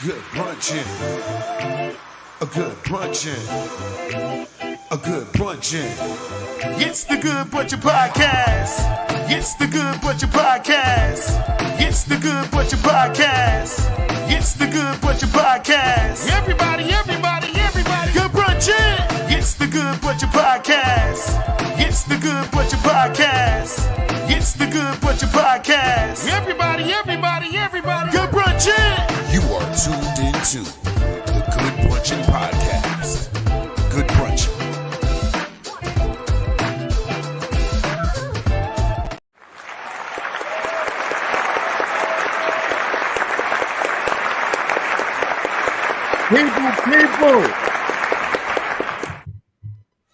Good brunchin', a good brunchin', a good brunchin'. It's the Good Brunchin Podcast. It's the Good Brunchin Podcast. It's the Good Brunchin Podcast. It's the Good Brunchin Podcast. Everybody, Good Brunchin'. It's the Good Brunchin Podcast. It's the Good Brunchin Podcast. It's the Good Brunchin Podcast. Everybody, Good Brunchin'. You are tuned into the Good Brunchin Podcast. Good Brunchin'.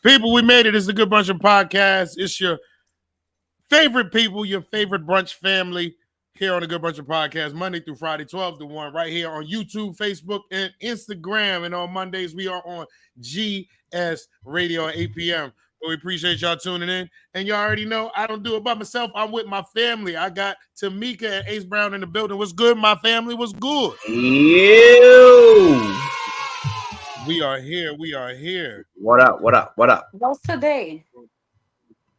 People, we made it. It's the Good Brunchin Podcast. It's your favorite people, your favorite brunch family here on the Good Brunchin Podcast, Monday through Friday, 12 to 1, right here on YouTube, Facebook, and Instagram. And on Mondays, we are on GS Radio at 8 p.m. So we appreciate y'all tuning in. And y'all already know I don't do it by myself. I'm with my family. I got Tamika and Ace Brown in the building. What's good? My family was good. Ew. We are here. What up? What's today?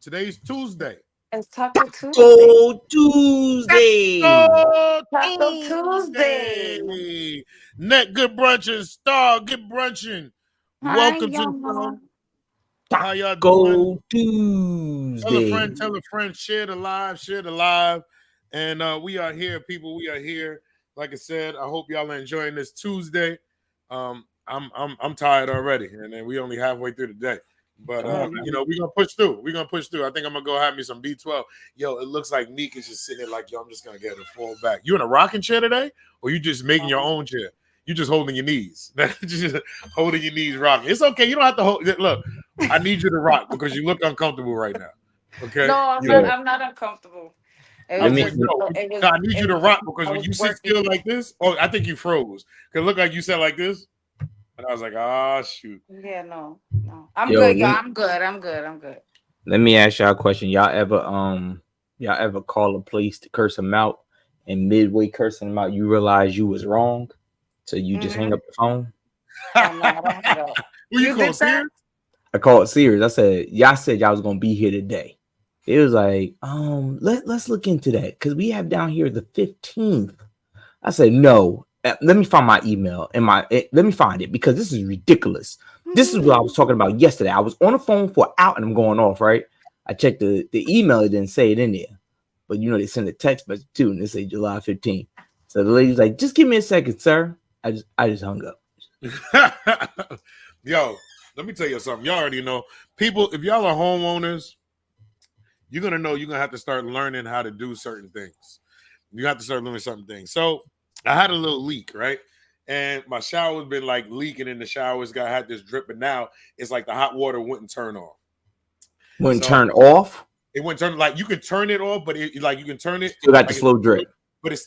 Today's Tuesday. It's Taco Tuesday. Oh, Tuesday. Taco Tuesday. Net Good Brunchin, Star Good Brunchin. Hi, Welcome to y'all. the How y'all doing? Go Tuesday. Tell a friend, share the live. And we are here, people. We are here. Like I said, I hope y'all are enjoying this Tuesday. I'm tired already, and then we only halfway through the day. But we're gonna push through. I think I'm gonna go have me some B12. Yo, it looks like Neek is just sitting here like, yo, I'm just gonna get a fall back. You in a rocking chair today, or you just making your own chair? You just holding your knees, just holding your knees, rocking. It's okay. You don't have to hold. Look, I need you to rock because you look uncomfortable right now. Okay. No, I'm not uncomfortable. I need you to rock because when you sit still like this, I think you froze. Cause it looked like you said like this. And I was like, shoot. Yeah, no. I'm good, y'all. I'm good. Let me ask y'all a question. Y'all ever call a police to curse them out, and midway cursing them out, you realize you was wrong, so you just hang up the phone? Who you call serious? I called serious. I said, y'all said y'all was gonna be here today. It was like, let's look into that because we have down here the 15th. I said, no. Let me find my email and let me find it because this is ridiculous. This is what I was talking about yesterday. I was on the phone for an hour and I'm going off, right? I checked the email, it didn't say it in there. But they sent a text message too, and they say July 15th. So the lady's like, just give me a second, sir. I just hung up. Yo, let me tell you something. Y'all already know. People, if y'all are homeowners, you're gonna know you're gonna have to start learning how to do certain things. You have to start learning certain things. So I had a little leak, right? And my shower's been like leaking in the shower. I had this drip, but now it's like the hot water wouldn't turn off. Turn off? It wouldn't turn, like you could turn it off, but you can turn it. Still got the slow drip. But this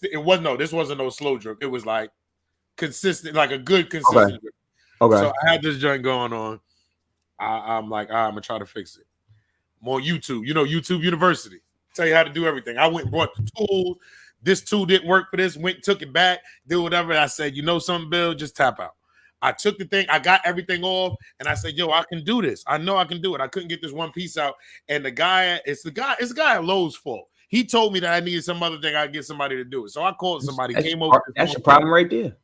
wasn't no slow drip. It was like consistent, like a good consistent drip. Okay. So I had this joint going on. I'm like, I'm gonna try to fix it. I'm on YouTube, YouTube University. Tell you how to do everything. I went and brought the tools. This tool didn't work for this. Took it back, did whatever. I said, you know something, Bill, just tap out. I took the thing, I got everything off, and I said, yo, I can do this. I know I can do it. I couldn't get this one piece out. And it's the guy at Lowe's fault. He told me that I needed some other thing. I'd get somebody to do it. So I called somebody, came over. That's your problem right there.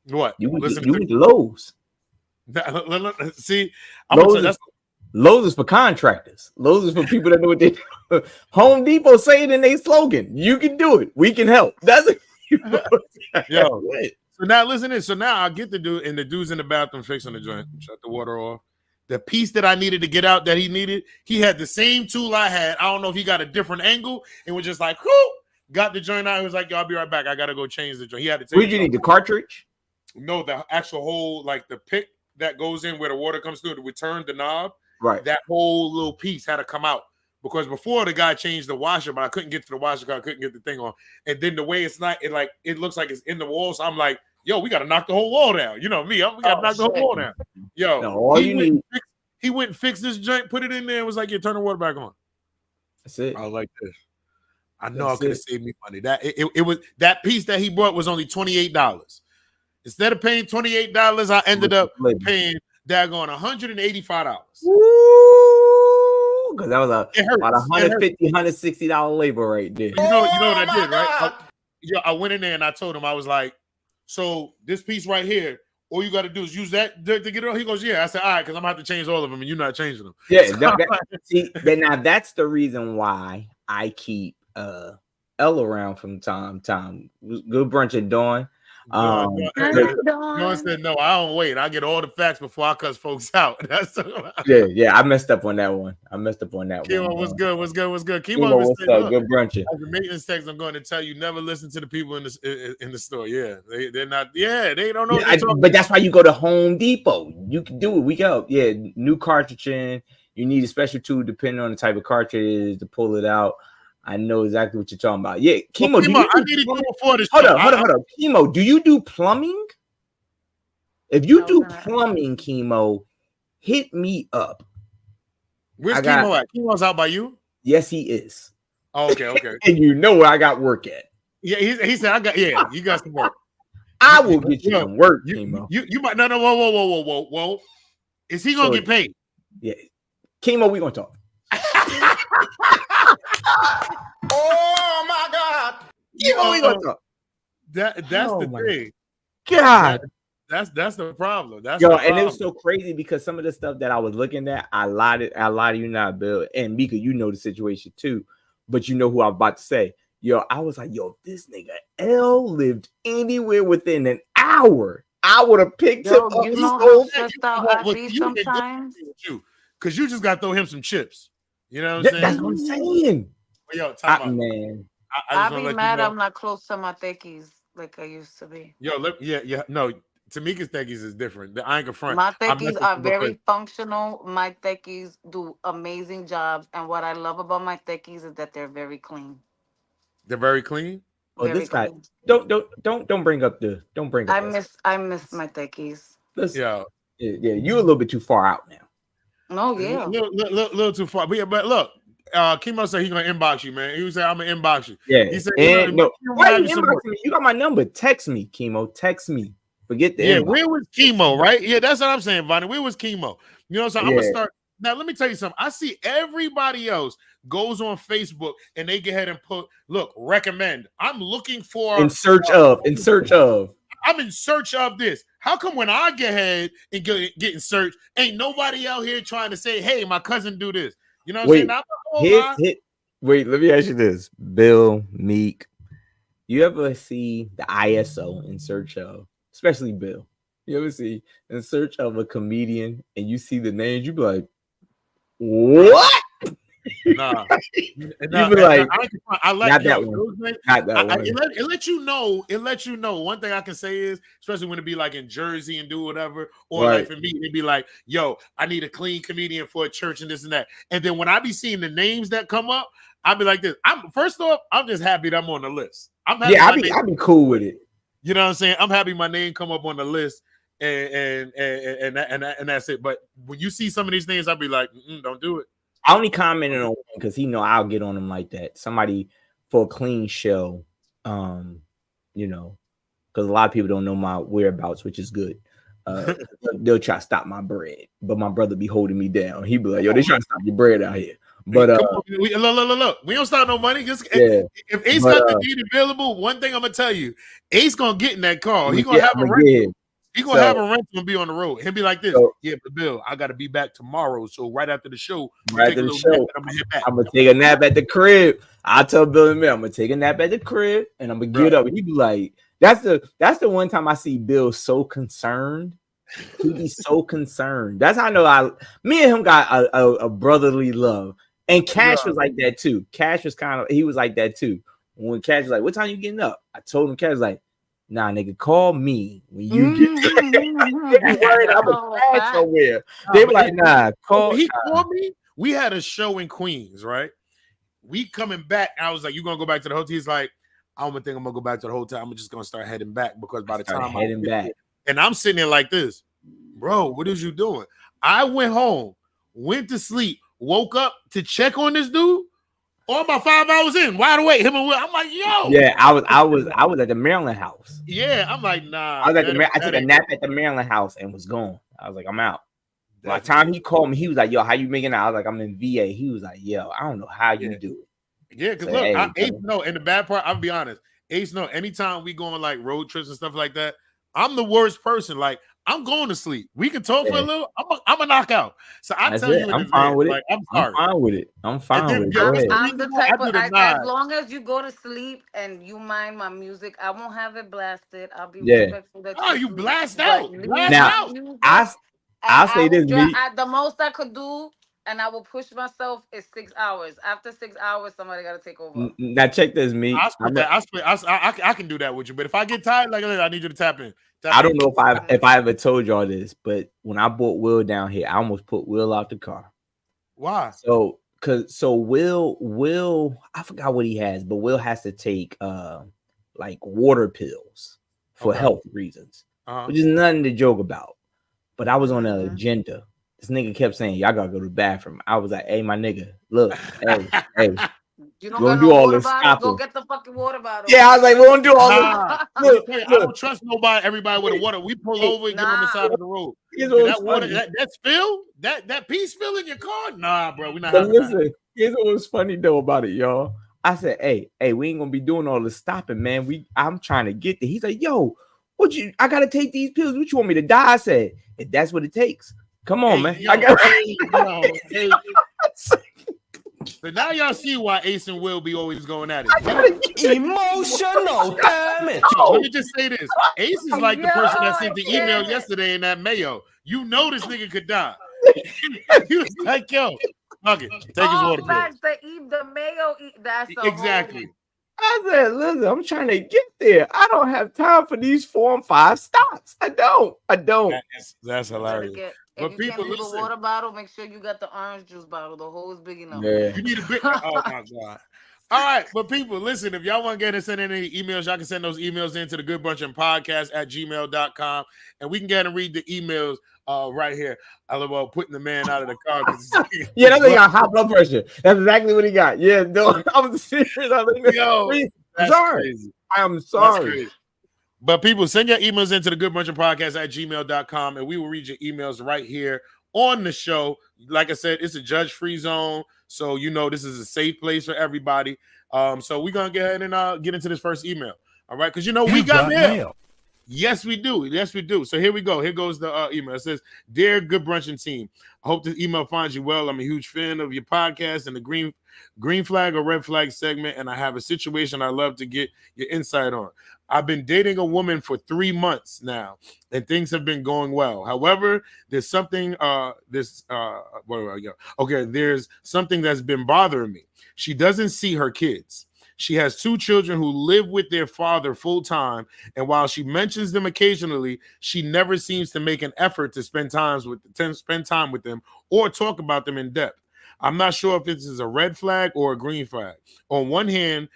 What? You went to Lowe's. See, Lowe's is for contractors. Lowe's is for people that know what they do. Home Depot say it in their slogan. You can do it. We can help. That's it. Yo. So now listen in. So now I get the dude, and the dude's in the bathroom fixing the joint. Shut the water off. The piece that I needed to get out that he needed, he had the same tool I had. I don't know if he got a different angle and was just like, whoo, got the joint out. He was like, yo, I'll be right back. I gotta go change the joint. He had to take Where'd you need the cartridge? No, the actual hole, like the pick that goes in where the water comes through to turn the knob. Right. That whole little piece had to come out because before the guy changed the washer, but I couldn't get to the washer because I couldn't get the thing on. And then the way it looks like it's in the wall. So I'm like, yo, we got to knock the whole wall down. You know me, we got to knock the whole wall down. Yo, he went and fixed this joint, put it in there, and was like, yeah, turn the water back on. That's it. I was like this. I know I could have saved me money. That it was that piece that he brought was only $28. Instead of paying $28, I ended up paying daggone $185. Woo! Because that was about $150, $160 labor right there. You know what I did, right? I went in there and I told him, I was like, so this piece right here, all you got to do is use that to get it on. He goes, yeah. I said, all right, because I'm going to have to change all of them and you're not changing them. Yeah. See, now that's the reason why I keep L around from time to time. Good brunch at dawn. Dawn said, no, I don't wait. I get all the facts before I cuss folks out. Yeah. I messed up on that one. Kimo, what's good? Kimo, what's up? Good brunching. As a maintenance text, I'm going to tell you, never listen to the people in the store. Yeah, they're not. Yeah, they don't know. But that's why you go to Home Depot. You can do it. We go. Yeah, new cartridge in. You need a special tool depending on the type of cartridge to pull it out. I know exactly what you're talking about. Yeah, Kimo, I need to go for this. Hold on. Kimo, do you do plumbing? If you do plumbing, Kimo, hit me up. Where's Kimo at? Kimo's out by you? Yes, he is. Oh, okay. And you know where I got work at. Yeah, he said you got some work. I will get you some work, Kimo. You might whoa. Is he gonna get paid? Yeah. Kimo, we gonna talk. Oh my God! Kimo, we gonna talk. That's the thing. God. That's the problem. And it was so crazy because some of the stuff that I was looking at, I lied to you not, Bill. And Mika, you know the situation too. But you know who I'm about to say. I was like, this nigga L lived anywhere within an hour. I would have picked him up. You know how I be sometimes? Because you just got to throw him some chips. You know what I'm saying? That's what I'm saying. Yo, time out. Man. I be mad I'm not close to my thickies like I used to be. No, Tamika's thickies is different. I ain't gonna front. My thickies are very functional. My thickies do amazing jobs. And what I love about my thickies is that they're very clean. They're very clean? Oh, this guy. Don't bring up I miss my thickies. Yeah, you're a little bit too far out now. No, yeah. A little too far. But look, Kimo said he's gonna inbox you, man. He said, I'm gonna inbox you. Yeah. He said, why you inboxing me? You got my number. Text me, Kimo. Text me. Forget that. Yeah, where was Kimo, right? Yeah, that's what I'm saying, Vonnie. Where was Kimo? You know what I'm saying? I'm gonna start. Now, let me tell you something. I see everybody else goes on Facebook and they go ahead and put, look, recommend. I'm looking for in search of. I'm in search of this. How come when I get ahead and get in search, ain't nobody out here trying to say, hey, my cousin do this? You know what I'm saying? Wait, let me ask you this. Bill, Meek, you ever see the ISO in search of, especially Bill, you ever see in search of a comedian and you see the names, you be like, what? Nah. You be like, I like not that one. Not that one. It let you know. It let you know. One thing I can say is, especially when it be like in Jersey and do whatever, or like for me, it'd be like, yo, I need a clean comedian for a church and this and that. And then when I be seeing the names that come up, I'll be like this. First off, I'm just happy that I'm on the list. I'll be cool with it. You know what I'm saying? I'm happy my name come up on the list, and that's it. But when you see some of these things, I'll be like, don't do it. I only commented on because I'll get on him like that. Somebody for a clean show, because a lot of people don't know my whereabouts, which is good. They'll try to stop my bread, but my brother be holding me down. He be like, "Yo, they trying to stop your bread out here." But look, we don't start no money. If Ace got the deed available, one thing I'm gonna tell you, Ace gonna get in that car. He gonna have a rental. He gonna have a rental and be on the road. He'll be like this. But Bill, I gotta be back tomorrow. So right after the show, I'm gonna take a nap at the crib. I tell Bill and me, I'm gonna take a nap at the crib and I'm gonna get up. And he be like, that's the one time I see Bill so concerned. He be so concerned. That's how I know me and him got a brotherly love. And Cash was like that too. Cash was he was like that too. When Cash was like, what time you getting up? I told him, Cash was like, nah, nigga, call me when you get worried I'm a crash somewhere. They were like, nah, call. He called me. We had a show in Queens, right? We coming back. I was like, you gonna go back to the hotel? He's like, I don't think I'm gonna go back to the hotel. I'm just gonna start heading back because by the time I'm heading back. And I'm sitting there like this, bro, what is you doing? I went home, went to sleep, woke up to check on this dude. All my 5 hours in, wide awake. Him and Will. I'm like, yo. Yeah, I was at the Maryland house. Yeah, I'm like, nah. I was at the I that took a ain't nap good. at the Maryland house and was gone. I was like, I'm out. By the That's time he called me, he was like, yo, how you making out? I was like, I'm in VA. He was like, yo, I don't know how you Yeah. do it. Yeah, because Say, look, hey, Ace brother. no, and the bad part, I'll be honest. Ace no, anytime we go on like road trips and stuff like that, I'm the worst person. Like, I'm going to sleep. We can talk for a Yeah, little. I'm a knockout. So I that's tell it. you in I'm fine advance, with it. like, I'm I'm sorry. fine with it. I'm And fine then with it. yeah, Go what's the ahead. I'm the reason why I type do of the as nod? long as you go to sleep and you mind my music, I won't have it blasted. I'll be Yeah. respectful that Oh, you you sleep, blast but out. leave Blast Now, my out. music, I and I'll I say will this, drive. me. The most I could do, and I will push myself is 6 hours. After 6 hours, somebody got to take over. Now check this, me. I split that. I split. I can do that with you. But if I get tired, like I need you to tap in. I Tap don't in. know if I ever told y'all this, but when I brought Will down here, I almost put Will out the car. Why? So Will I forgot what he has, but Will has to take like water pills for Okay. health reasons, Uh-huh. which is nothing to joke about. But I was on an Mhm. agenda. This nigga kept saying, y'all gotta go to the bathroom. I was like, hey, my nigga, look, hey, You we don't got don't no do all water this bottle? Go stopping. get the fucking water bottle. Yeah, I was like, we don't do all this. Nah, let me Look, tell you, I look, don't trust everybody with a water. We pull hey, over and get on the Nah. side of the road. here's And what was that water, funny. that spill, that pee spill in your car? Nah, bro, we not But having that. listen, here's what was funny though about it, y'all. I said, hey, we ain't gonna be doing all this stopping, man. I'm trying to get there. He's like, yo, I gotta take these pills. What you want me to die? I said, if that's what it takes, come on, Hey, man. yo, I got hey. So now y'all see why Ace and Will be always going at it. Emotional, damn it. Yo, let me just say this. Ace is like the Yo, person that I sent the email can't. yesterday in that mayo. You know this nigga could die. He was like, yo, fuck it. Take his water pills. Facts. The mayo. That's a Exactly. whole. I said, listen, I'm trying to get there. I don't have time for these 4 and 5 stops. I don't. That's You better hilarious. get. If But you people, can't do the listen. water bottle, make sure you got the orange juice bottle. The hole is big enough. Yeah. You need a bit. Oh my god. All right, but people, listen, if y'all want to get us send any emails, y'all can send those emails into the Good Brunchin Podcast at gmail.com. And we can get and read the emails right here. I love about putting the man out of the car because Yeah, that thing got high blood pressure. That's exactly what he got. Yeah, no, I'm serious. yo, I'm that's sorry. crazy. I'm That's sorry. crazy. But people, send your emails into the Good Brunchin Podcast at gmail.com and we will read your emails right here on the show. Like I said, it's a judge-free zone. So you know this is a safe place for everybody. So we're gonna get ahead and get into this first email. All right, because you know we got mail. Yes, we do. Yes, we do. So here we go. Here goes the email. It says, "Dear Good Brunchin team, I hope this email finds you well. I'm a huge fan of your podcast and the green flag or red flag segment, and I have a situation I love to get your insight on. I've been dating a woman for 3 months now, and things have been going well. However, there's something where do I go? Okay, there's something that's been bothering me. She doesn't see her kids. She has 2 children who live with their father full time, and while she mentions them occasionally, she never seems to make an effort to spend time with them or talk about them in depth. I'm not sure if this is a red flag or a green flag. On one hand,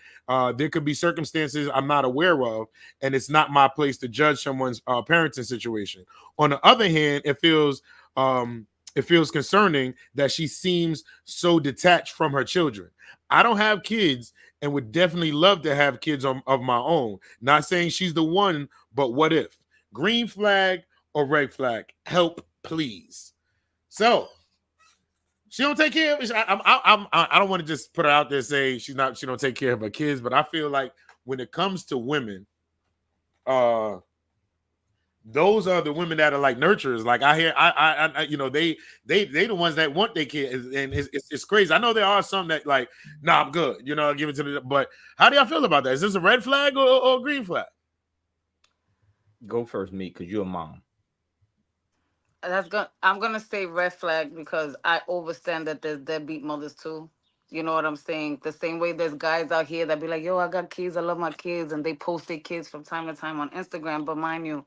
there could be circumstances I'm not aware of, and it's not my place to judge someone's parenting situation. On the other hand, it feels concerning that she seems so detached from her children. I don't have kids and would definitely love to have kids of my own. Not saying she's the one, but what if? Green flag or red flag? Help, please. So she don't take care of. I don't want to just put her out there and say she don't take care of her kids, but I feel like when it comes to women, those are the women that are like nurturers. Like I hear, they the ones that want their kids, and it's crazy. I know there are some that like, nah, I'm good. I'll give it to the. But how do y'all feel about that? Is this a red flag or a green flag? Go first, me, because you're a mom. I'm gonna say red flag because I understand that there's deadbeat mothers too. You know what I'm saying? The same way there's guys out here that be like, yo, I got kids, I love my kids, and they post their kids from time to time on Instagram. But mind you,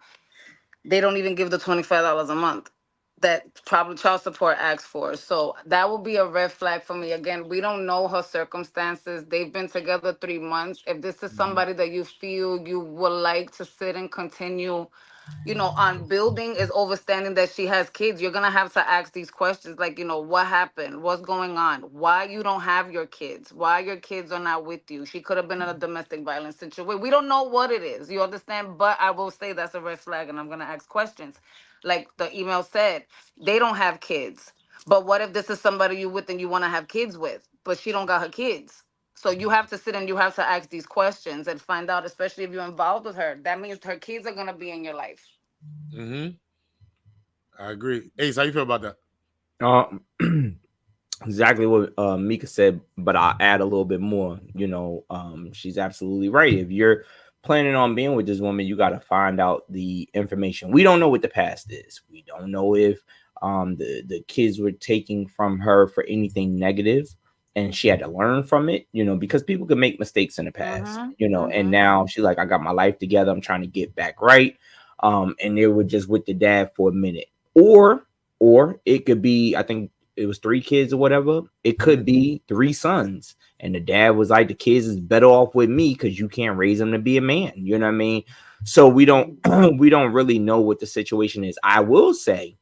they don't even give the $25 a month. that probably child support asks for. So that will be a red flag for me. Again, we don't know her circumstances. They've been together 3 months. If this is somebody that you feel you would like to sit and continue, on building, is overstanding that she has kids, you're gonna have to ask these questions like, what happened? What's going on? Why you don't have your kids? Why your kids are not with you? She could have been in a domestic violence situation. We don't know what it is. You understand? But I will say that's a red flag, and I'm gonna ask questions. Like the email said, they don't have kids. But what if this is somebody you with and you want to have kids with, but she don't got her kids? So you have to sit and you have to ask these questions and find out, especially if you're involved with her. That means her kids are gonna be in your life. Mm-hmm. I agree. Ace, how you feel about that? Exactly what Mika said, but I'll add a little bit more. She's absolutely right. If you're planning on being with this woman, you got to find out the information. We don't know what the past is. We don't know if the kids were taking from her for anything negative and she had to learn from it, because people can make mistakes in the past, and now she's like, I got my life together. I'm trying to get back right. And they were just with the dad for a minute, or it could be, I think it was 3 kids or whatever. It could be 3 sons. And the dad was like, the kids is better off with me because you can't raise them to be a man. You know what I mean? So we don't really know what the situation is. I will say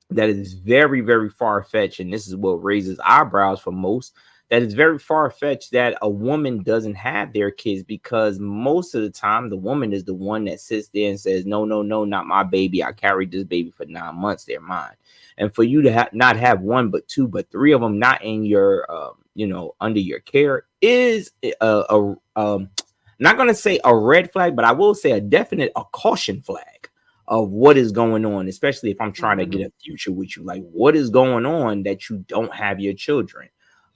that it is very, very far-fetched, and this is what raises eyebrows for most, that it's very far-fetched that a woman doesn't have their kids, because most of the time the woman is the one that sits there and says, no, not my baby. I carried this baby for 9 months. They're mine. And for you to not have 1 but 2 but 3 of them not in your under your care is not going to say a red flag, but I will say a caution flag of what is going on, especially if I'm trying to get a future with you. Like, what is going on that you don't have your children?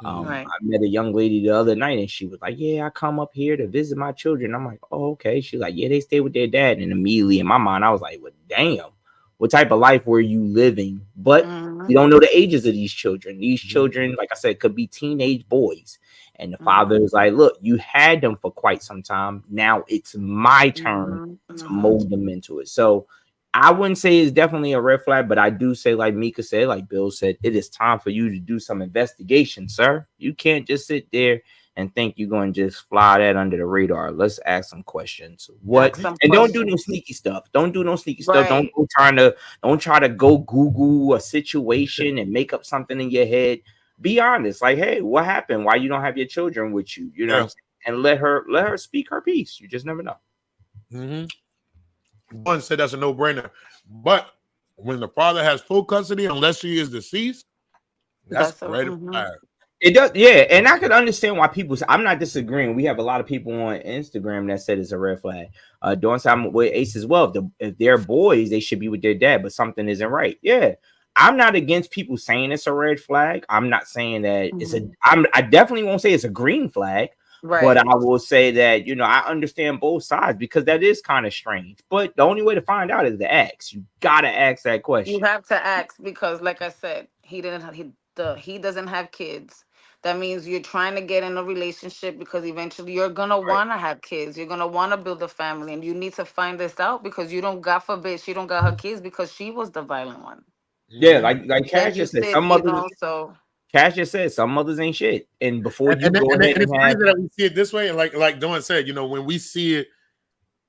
Right. I met a young lady the other night and she was like, yeah, I come up here to visit my children. I'm like, oh, okay. She's like, yeah, they stay with their dad. And immediately in my mind, I was like, well, damn, what type of life were you living? But we don't know the ages of these children. These children, like I said, could be teenage boys. And the father is like, look, you had them for quite some time. Now it's my turn to mold them into it. So I wouldn't say it's definitely a red flag, but I do say, like Mika said, like Bill said, it is time for you to do some investigation, sir. You can't just sit there and think you're going to just fly that under the radar. Let's ask some questions. Don't do no sneaky stuff. Don't do no sneaky stuff. Don't try to go Google a situation and make up something in your head. Be honest. Like, hey, what happened? Why you don't have your children with you? And let her speak her piece. You just never know. One said that's a no-brainer. But when the father has full custody, unless she is deceased, that's a red flag. It does, yeah. And I could understand why people say, I'm not disagreeing. We have a lot of people on Instagram that said it's a red flag. Dawn said, I'm with Ace as well. If they're boys, they should be with their dad, but something isn't right. Yeah. I'm not against people saying it's a red flag. I'm not saying that I definitely won't say it's a green flag. Right. But I will say that, I understand both sides, because that is kind of strange. But the only way to find out is to ask. You got to ask that question. You have to ask, because like I said, he doesn't have kids. That means you're trying to get in a relationship because eventually you're going to want to have kids. You're going to want to build a family, and you need to find this out, because you don't, God forbid, she don't got her kids because she was the violent one. Yeah, like Cash just said, Cash just said some mothers ain't shit. And before you go ahead and it's crazy that we see it this way, and like Dawn said, when we see it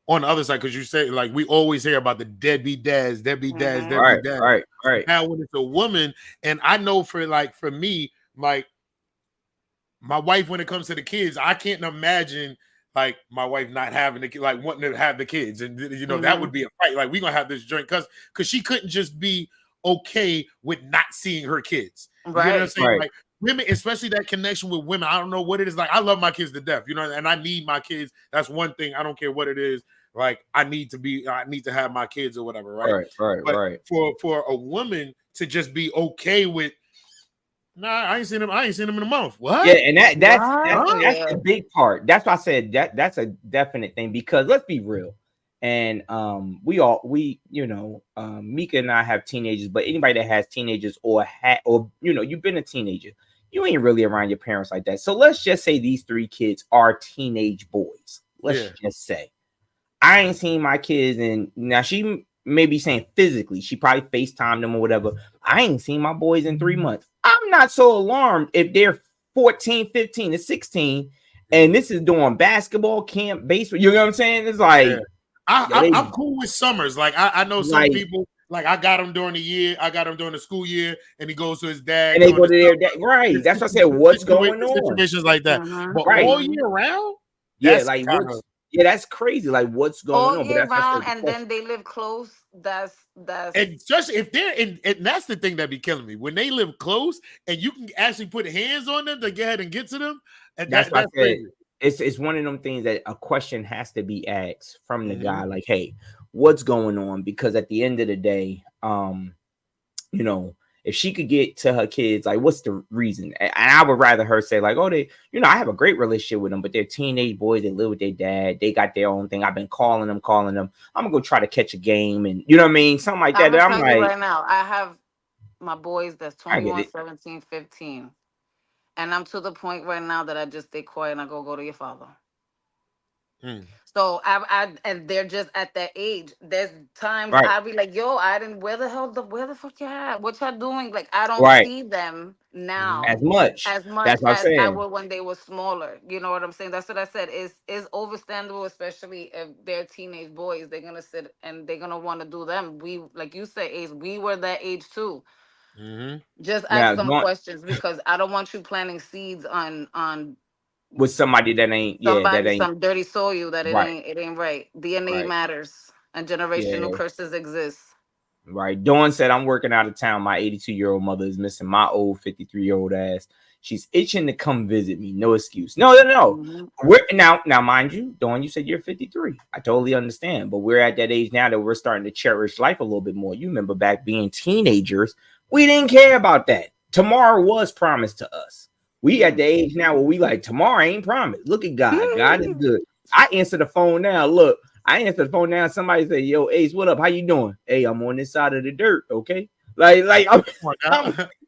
on the other side, because you say, like, we always hear about the deadbeat dads. Right. Now when it's a woman, and I know for me, like my wife, when it comes to the kids, I can't imagine like my wife not having the like wanting to have the kids, and that would be a fight. Like, we're gonna have this joint because she couldn't just be okay with not seeing her kids. Right. You know what I'm saying? Right. Like, women, especially that connection with women, I don't know what it is. Like, I love my kids to death, and I need my kids. That's one thing. I don't care what it is. Like, I need to have my kids or whatever. Right. For a woman to just be okay with, nah, I ain't seen him in a month. What? Yeah, and that's a big part. That's why I said that's a definite thing, because let's be real. And Mika and I have teenagers, but anybody that has teenagers or you've been a teenager, you ain't really around your parents like that. So let's just say these 3 kids are teenage boys. Let's just say I ain't seen my kids, and now she maybe saying physically, she probably FaceTimed them or whatever. I ain't seen my boys in 3 months. I'm not so alarmed if they're 14, 15, and 16, and this is doing basketball camp, baseball. You know what I'm saying? It's like I'm cool with summers. Like I know some Like- people. Like I got him during the year. I got him during the school year, and he goes to his dad. and they go to during their the dad. summer. Right. That's what I said. What's going on? Situations like that, but Right. all year round. Yeah, That's like kinda- what's that's crazy. Like what's going All on? But year that's what I round, said, and then they live close. That's And especially if they're in, and that's the thing that be killing me when they live close and you can actually put hands on them to get ahead and get to them. And That's what I that's said. crazy. It's one of them things that a question has to be asked from the Mhm. guy, like, hey, what's going on? Because at the end of the day, you know, if she could get to her kids, like, what's the reason? And I would rather her say, like, oh, they, you know, I have a great relationship with them, but they're teenage boys, they live with their dad, they got their own thing. I've been calling them. I'm gonna go try to catch a game, and you know what I mean? Something like that. I'm That gonna I'm tell you like, right now, I have my boys that's I get 21, it. 17, 15. And I'm to the point right now that I just stay quiet and I go to your father. Mm. So and they're just at that age. There's times Right. I'll be like, yo, I didn't where the fuck you at? What y'all doing? Like I don't Right. see them now as much. as much That's what I'm as I saying. would when they were smaller. You know what I'm saying? That's what I said. Is overstandable, especially if they're teenage boys. They're gonna sit and they're gonna want to do them. We, like you said, Ace, we were that age too. Mhm. Just Now, ask some don't- questions because I don't want you planting seeds on with somebody that ain't, somebody some dirty soil that Right. it ain't right. DNA Right. matters and generational Yeah. curses exist. Right. Dawn said, I'm working out of town. My 82-year-old mother is missing my old 53-year-old ass. She's itching to come visit me. No excuse. No. Mhm. We're now, mind you, Dawn, you said you're 53. I totally understand. But we're at that age now that we're starting to cherish life a little bit more. You remember back being teenagers, we didn't care about that. Tomorrow was promised to us. We at the age now where we like, tomorrow ain't promised. Look at God. God is good. I answer the phone now. Look, I answer the phone now. Somebody say, yo, Ace, what up? How you doing? Hey, I'm on this side of the dirt. Okay. Like I'm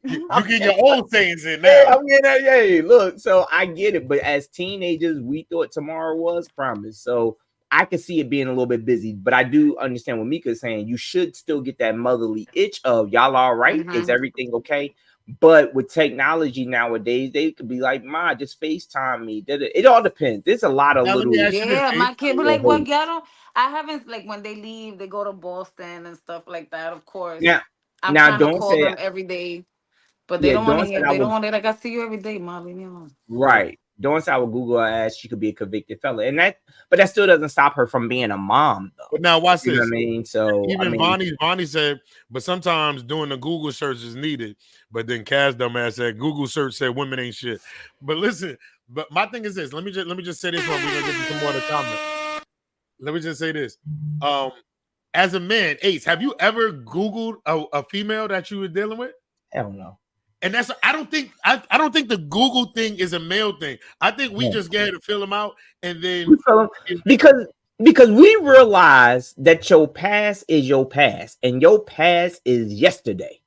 You get your old things in yeah, now. I'm getting that. Yeah, look, so I get it. But as teenagers, we thought tomorrow was promised. So I can see it being a little bit busy, but I do understand what Mika's saying. You should still get that motherly itch of y'all all right? Is everything okay? But with technology nowadays, they could be like, Ma, just FaceTime me. It all depends. There's a lot of Now, let me little. ask you this, Yeah, Ace. my kid be like, what ghetto? I haven't, like, when they leave, they go to Boston and stuff like that, of course. Now, I'm now trying to don't call say them every day, but they yeah. don't want to Don't say hear. I They don't was want to, like, I see you every day, Ma, leave me alone. right. Don't say I would Google her ass. She could be a convicted fella, and but that still doesn't stop her from being a mom, though. But now watch You know this. what I mean? So Even Bonnie said, but sometimes doing the Google search is needed. But then Cass dumbass said Google search said women ain't shit. But listen, but my thing is this. Let me just say this one. We're gonna get some more to comment. Let me just say this. As a man, Ace, have you ever Googled a female that you were dealing with? hell no. And that's I don't think the Google thing is a male thing. I think we just get to fill them out and then because we realize that your past is your past and your past is yesterday.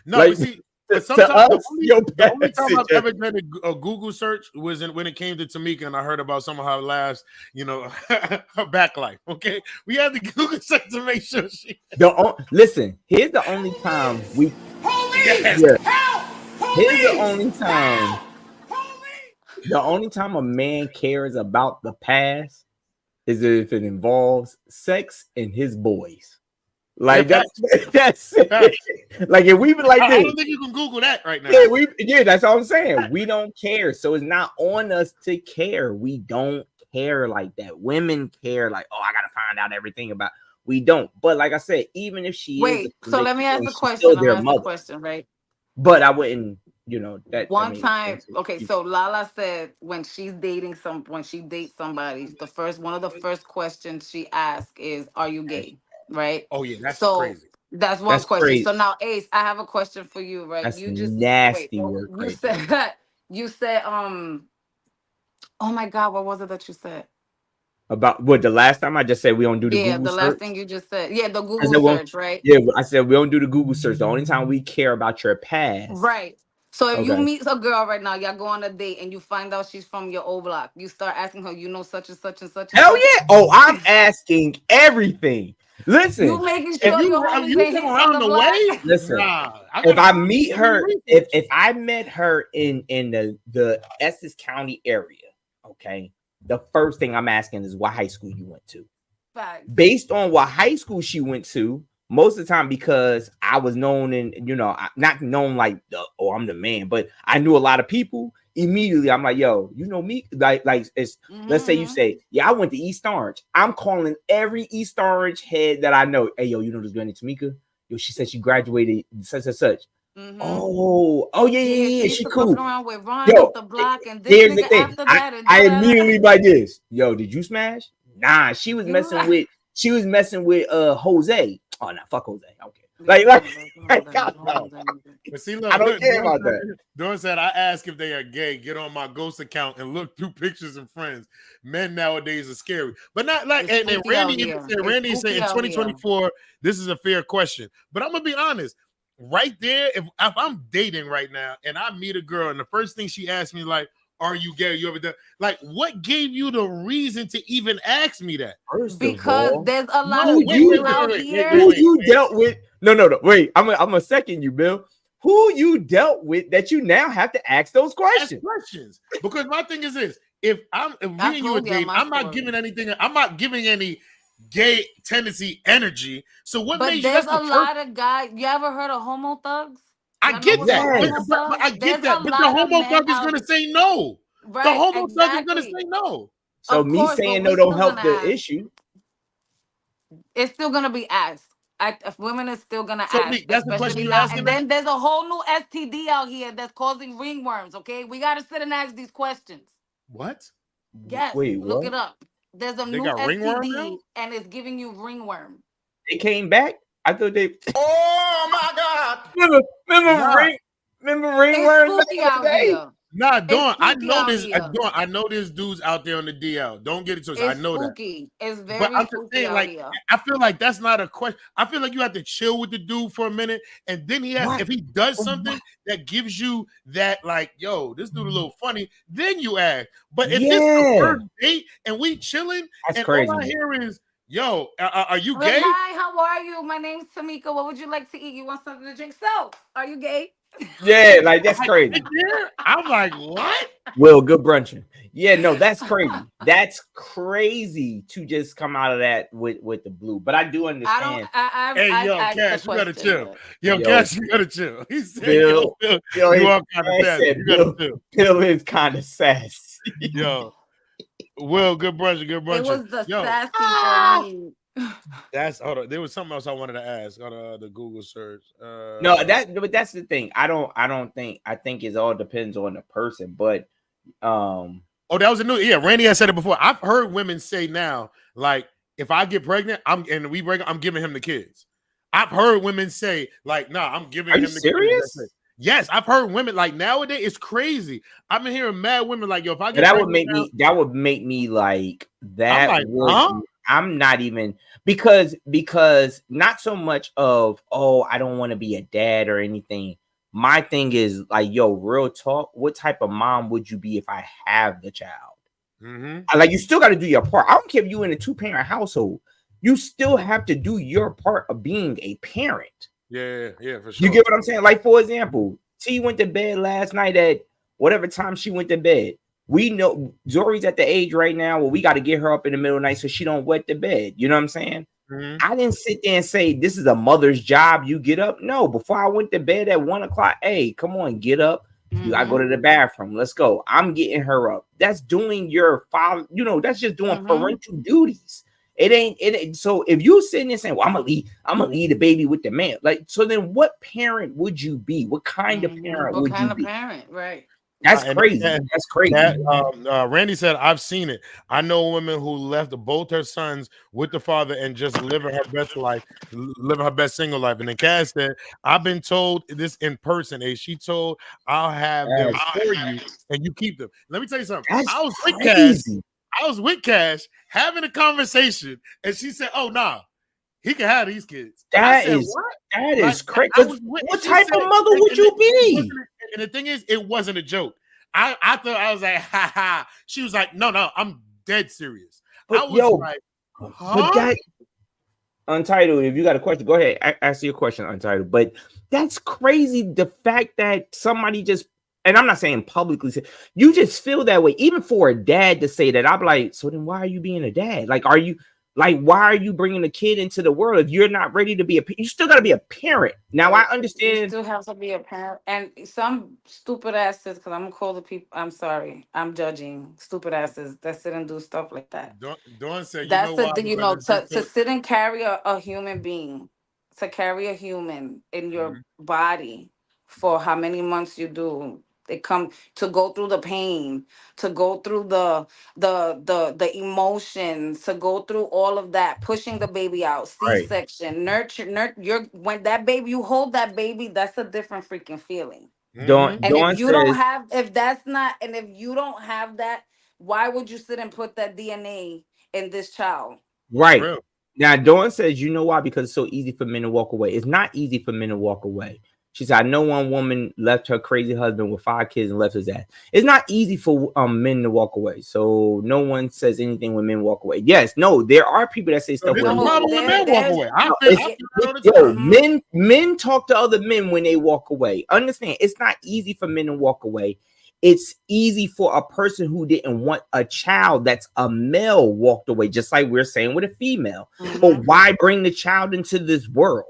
no, like, but see, but sometimes us, the only time is I've ever done a Google search was when it came to Tamika and I heard about some of her last, her back life. Okay, we had to Google search to make sure she. Listen, here's the only time we. Yes. Yeah. Help! Here's the only time. The only time a man cares about the past is if it involves sex and his boys. Like that's it. Like if we be like I this, don't think you can Google that right now. Yeah, that's all I'm saying. We don't care, so it's not on us to care. We don't care like that. Women care, like, oh, I gotta find out everything about. We don't. But like I said, even if she Wait, is, so let me ask the she's question. still I'm their asking the mother. question, right? But I wouldn't, that One time, okay, so Lala said when she dates somebody, one of the first questions she asks is, "Are you gay?" Right? Oh yeah, that's So crazy. that's one That's question. crazy. So now, Ace, I have a question for you, right? That's You just nasty wait, work. You right said there. that. You said, oh my God, what was it that you said? About what the last time I just said we don't do the Yeah, Google the search. last thing you just said. Yeah, the I Google said, search, right? Yeah, I said we don't do the Google search. The only time we care about your past. Right. So if you Okay. meet a girl right now, y'all go on a date and you find out she's from your old block, you start asking her, such and such and such. Hell yeah. Oh, I'm asking everything. Listen, You making If sure you, your if homies you ain't from hitting around the the block. way, listen. nah. If I meet her, if I met her in the Essex County area, okay, the first thing I'm asking is what high school you went to. Facts. Based on what high school she went to, most of the time, because I was known in, not known like I'm the man, but I knew a lot of people. Immediately, I'm like, yo, you know me, like it's. Let's say you say, yeah, I went to East Orange. I'm calling every East Orange head that I know. Hey, yo, you know this girl named Tamika? Yo, she said she graduated such and such. Oh, yeah. She cool. Around with Ron Yo, up the block and this here's the nigga thing. after that. And I immediately like this. Yo, did you smash? Nah, she was messing with Jose. Oh, nah, fuck Jose. Okay. But see, look, I don't care about that. Dawn said, I ask if they are gay, get on my ghost account and look through pictures and friends. Men nowadays are scary. But not like, and Randy said in 2024, this is a fair question. But I'm going to be honest. Right there, if I'm dating right now and I meet a girl and the first thing she asks me, like, are you gay? You ever done? Like, what gave you the reason to even ask me that? Because there's a lot of people out here. Who you dealt with? No. Wait, I'm gonna second you, Bill. Who you dealt with that you now have to ask those questions? Because my thing is this: if me and you are dating, I'm not giving anything. I'm not giving any gay tendency energy. So what but made you? There's a lot of guys. You ever heard of homo thugs? I get that. But I get that. But the homo thug is going to say no. Right, the homo thug is going to say no. So me saying no don't help the issue. It's still going to be asked. If women are still going to ask. That's the question you're asking. And then there's a whole new STD out here that's causing ringworms, okay? We got to sit and ask these questions. What? Yes. Wait, what? Look it up. There's a new STD and it's giving you ringworm. They came back? I thought they. Oh my God! Remember ringworm back in the day? Nah, Dawn, I know this. Dawn, I know there's dudes out there on the DL. Don't get it twisted. I know spooky. It's very but I'm spooky saying, like, here. I feel like that's not a question. I feel like you have to chill with the dude for a minute, and then if he does something that gives you that, like, yo, this dude a little funny, then you ask. But if this is the first date and we chilling, that's and crazy. All I hear is, yo, are you gay? Hi, how are you? My name's Tamika. What would you like to eat? You want something to drink? So, are you gay? Yeah, like that's crazy. I'm like, what? Will, good brunching. Yeah, no, that's crazy. That's crazy to just come out of that with the blue. But I do understand. Cash, you gotta chill. Yo, Cash, you gotta chill. He said, Bill, you all kind of sassy. You gotta chill. Bill is kind of sassy. Yo, Will, good brunching. It was the sassy for me. Hold on. There was something else I wanted to ask on the Google search. But that's the thing. I think it all depends on the person. But that was a new. Yeah, Randy has said it before. I've heard women say now, like, if I get pregnant, I'm giving him the kids. I've heard women say, like, nah, I'm giving him the serious? kids. Yes, I've heard women like nowadays. It's crazy. I've been hearing mad women like, yo, if I get that would make me like that. I'm not even because not so much of I don't want to be a dad or anything. My thing is like, yo, real talk. What type of mom would you be if I have the child? Like, you still got to do your part. I don't care if you in a 2-parent household. You still have to do your part of being a parent. Yeah, for sure. You get what I'm saying? Like, for example, T went to bed last night at whatever time she went to bed. We know Zori's at the age right now where we got to get her up in the middle of the night so she don't wet the bed. You know what I'm saying? I didn't sit there and say, this is a mother's job. You get up. No, before I went to bed at 1:00, hey, come on, get up. You gotta go to the bathroom. Let's go. I'm getting her up. That's doing your father, that's just doing parental duties. It ain't. So if you sitting there saying, well, I'm gonna leave the baby with the man, like, so then what parent would you be? What kind of parent would you be? Parent, right? That's crazy. That's crazy. Randy said, I've seen it. I know women who left both her sons with the father and just living her best life, living her best single life. And then Cass said, I've been told this in person. She told, I'll have them for you and you keep them. Let me tell you something. I was with Cash having a conversation, and she said, oh, nah, he can have these kids. That is crazy. What type of mother would you be? And the thing is, it wasn't a joke. I thought, I was like, ha ha. She was like, no, I'm dead serious. But, I was like, huh? Untitled, if you got a question, go ahead. Ask your question, Untitled. But that's crazy. The fact that somebody just, and I'm not saying publicly, you just feel that way. Even for a dad to say that, I'm like, so then why are you being a dad? Like, are you like, why are you bringing a kid into the world if you're not ready to be you still got to be a parent. Now, I You understand. still have to be a parent, and some stupid asses. Because I'm gonna call the people. I'm sorry. I'm judging stupid asses that sit and do stuff like that. Dawn said, you know That's why? Because it's just to sit and carry a human being, to carry a human in your Mhm. body for how many months you do. They come to go through the pain, to go through the emotions, to go through all of that, pushing the baby out, Right. C-section, nurture. You're when that baby, you hold that baby, that's a different freaking feeling. Mhm. And if Dawn you don't says, have, if that's not, and if you don't have that, why would you sit and put that DNA in this child? For right. real. Now, Dawn says, you know why? Because it's so easy for men to walk away. It's not easy for men to walk away. She said, I know one woman left her crazy husband with 5 kids and left his ass. It's not easy for men to walk away. So no one says anything when men walk away. Yes, no, there are people that say So stuff there's a when No, problem when men walk there's away. no, I it's, feel that all the yo, time. Mhm. men talk to other men when they walk away. Understand, it's not easy for men to walk away. It's easy for a person who didn't want a child that's a male walked away, just like we're saying with a female. But Mhm. why bring the child into this world?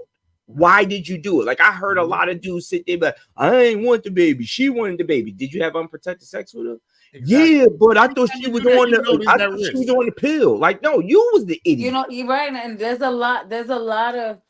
Why did you do it? Like I heard a lot of dudes sit there, but I ain't want the baby. She wanted the baby. Did you have unprotected sex with her? Exactly. Yeah, but I Every thought time she you was do that, on you the. know there's I that thought she was risk. on the pill. Like no, you was the You idiot. know, you're right, and there's a lot of,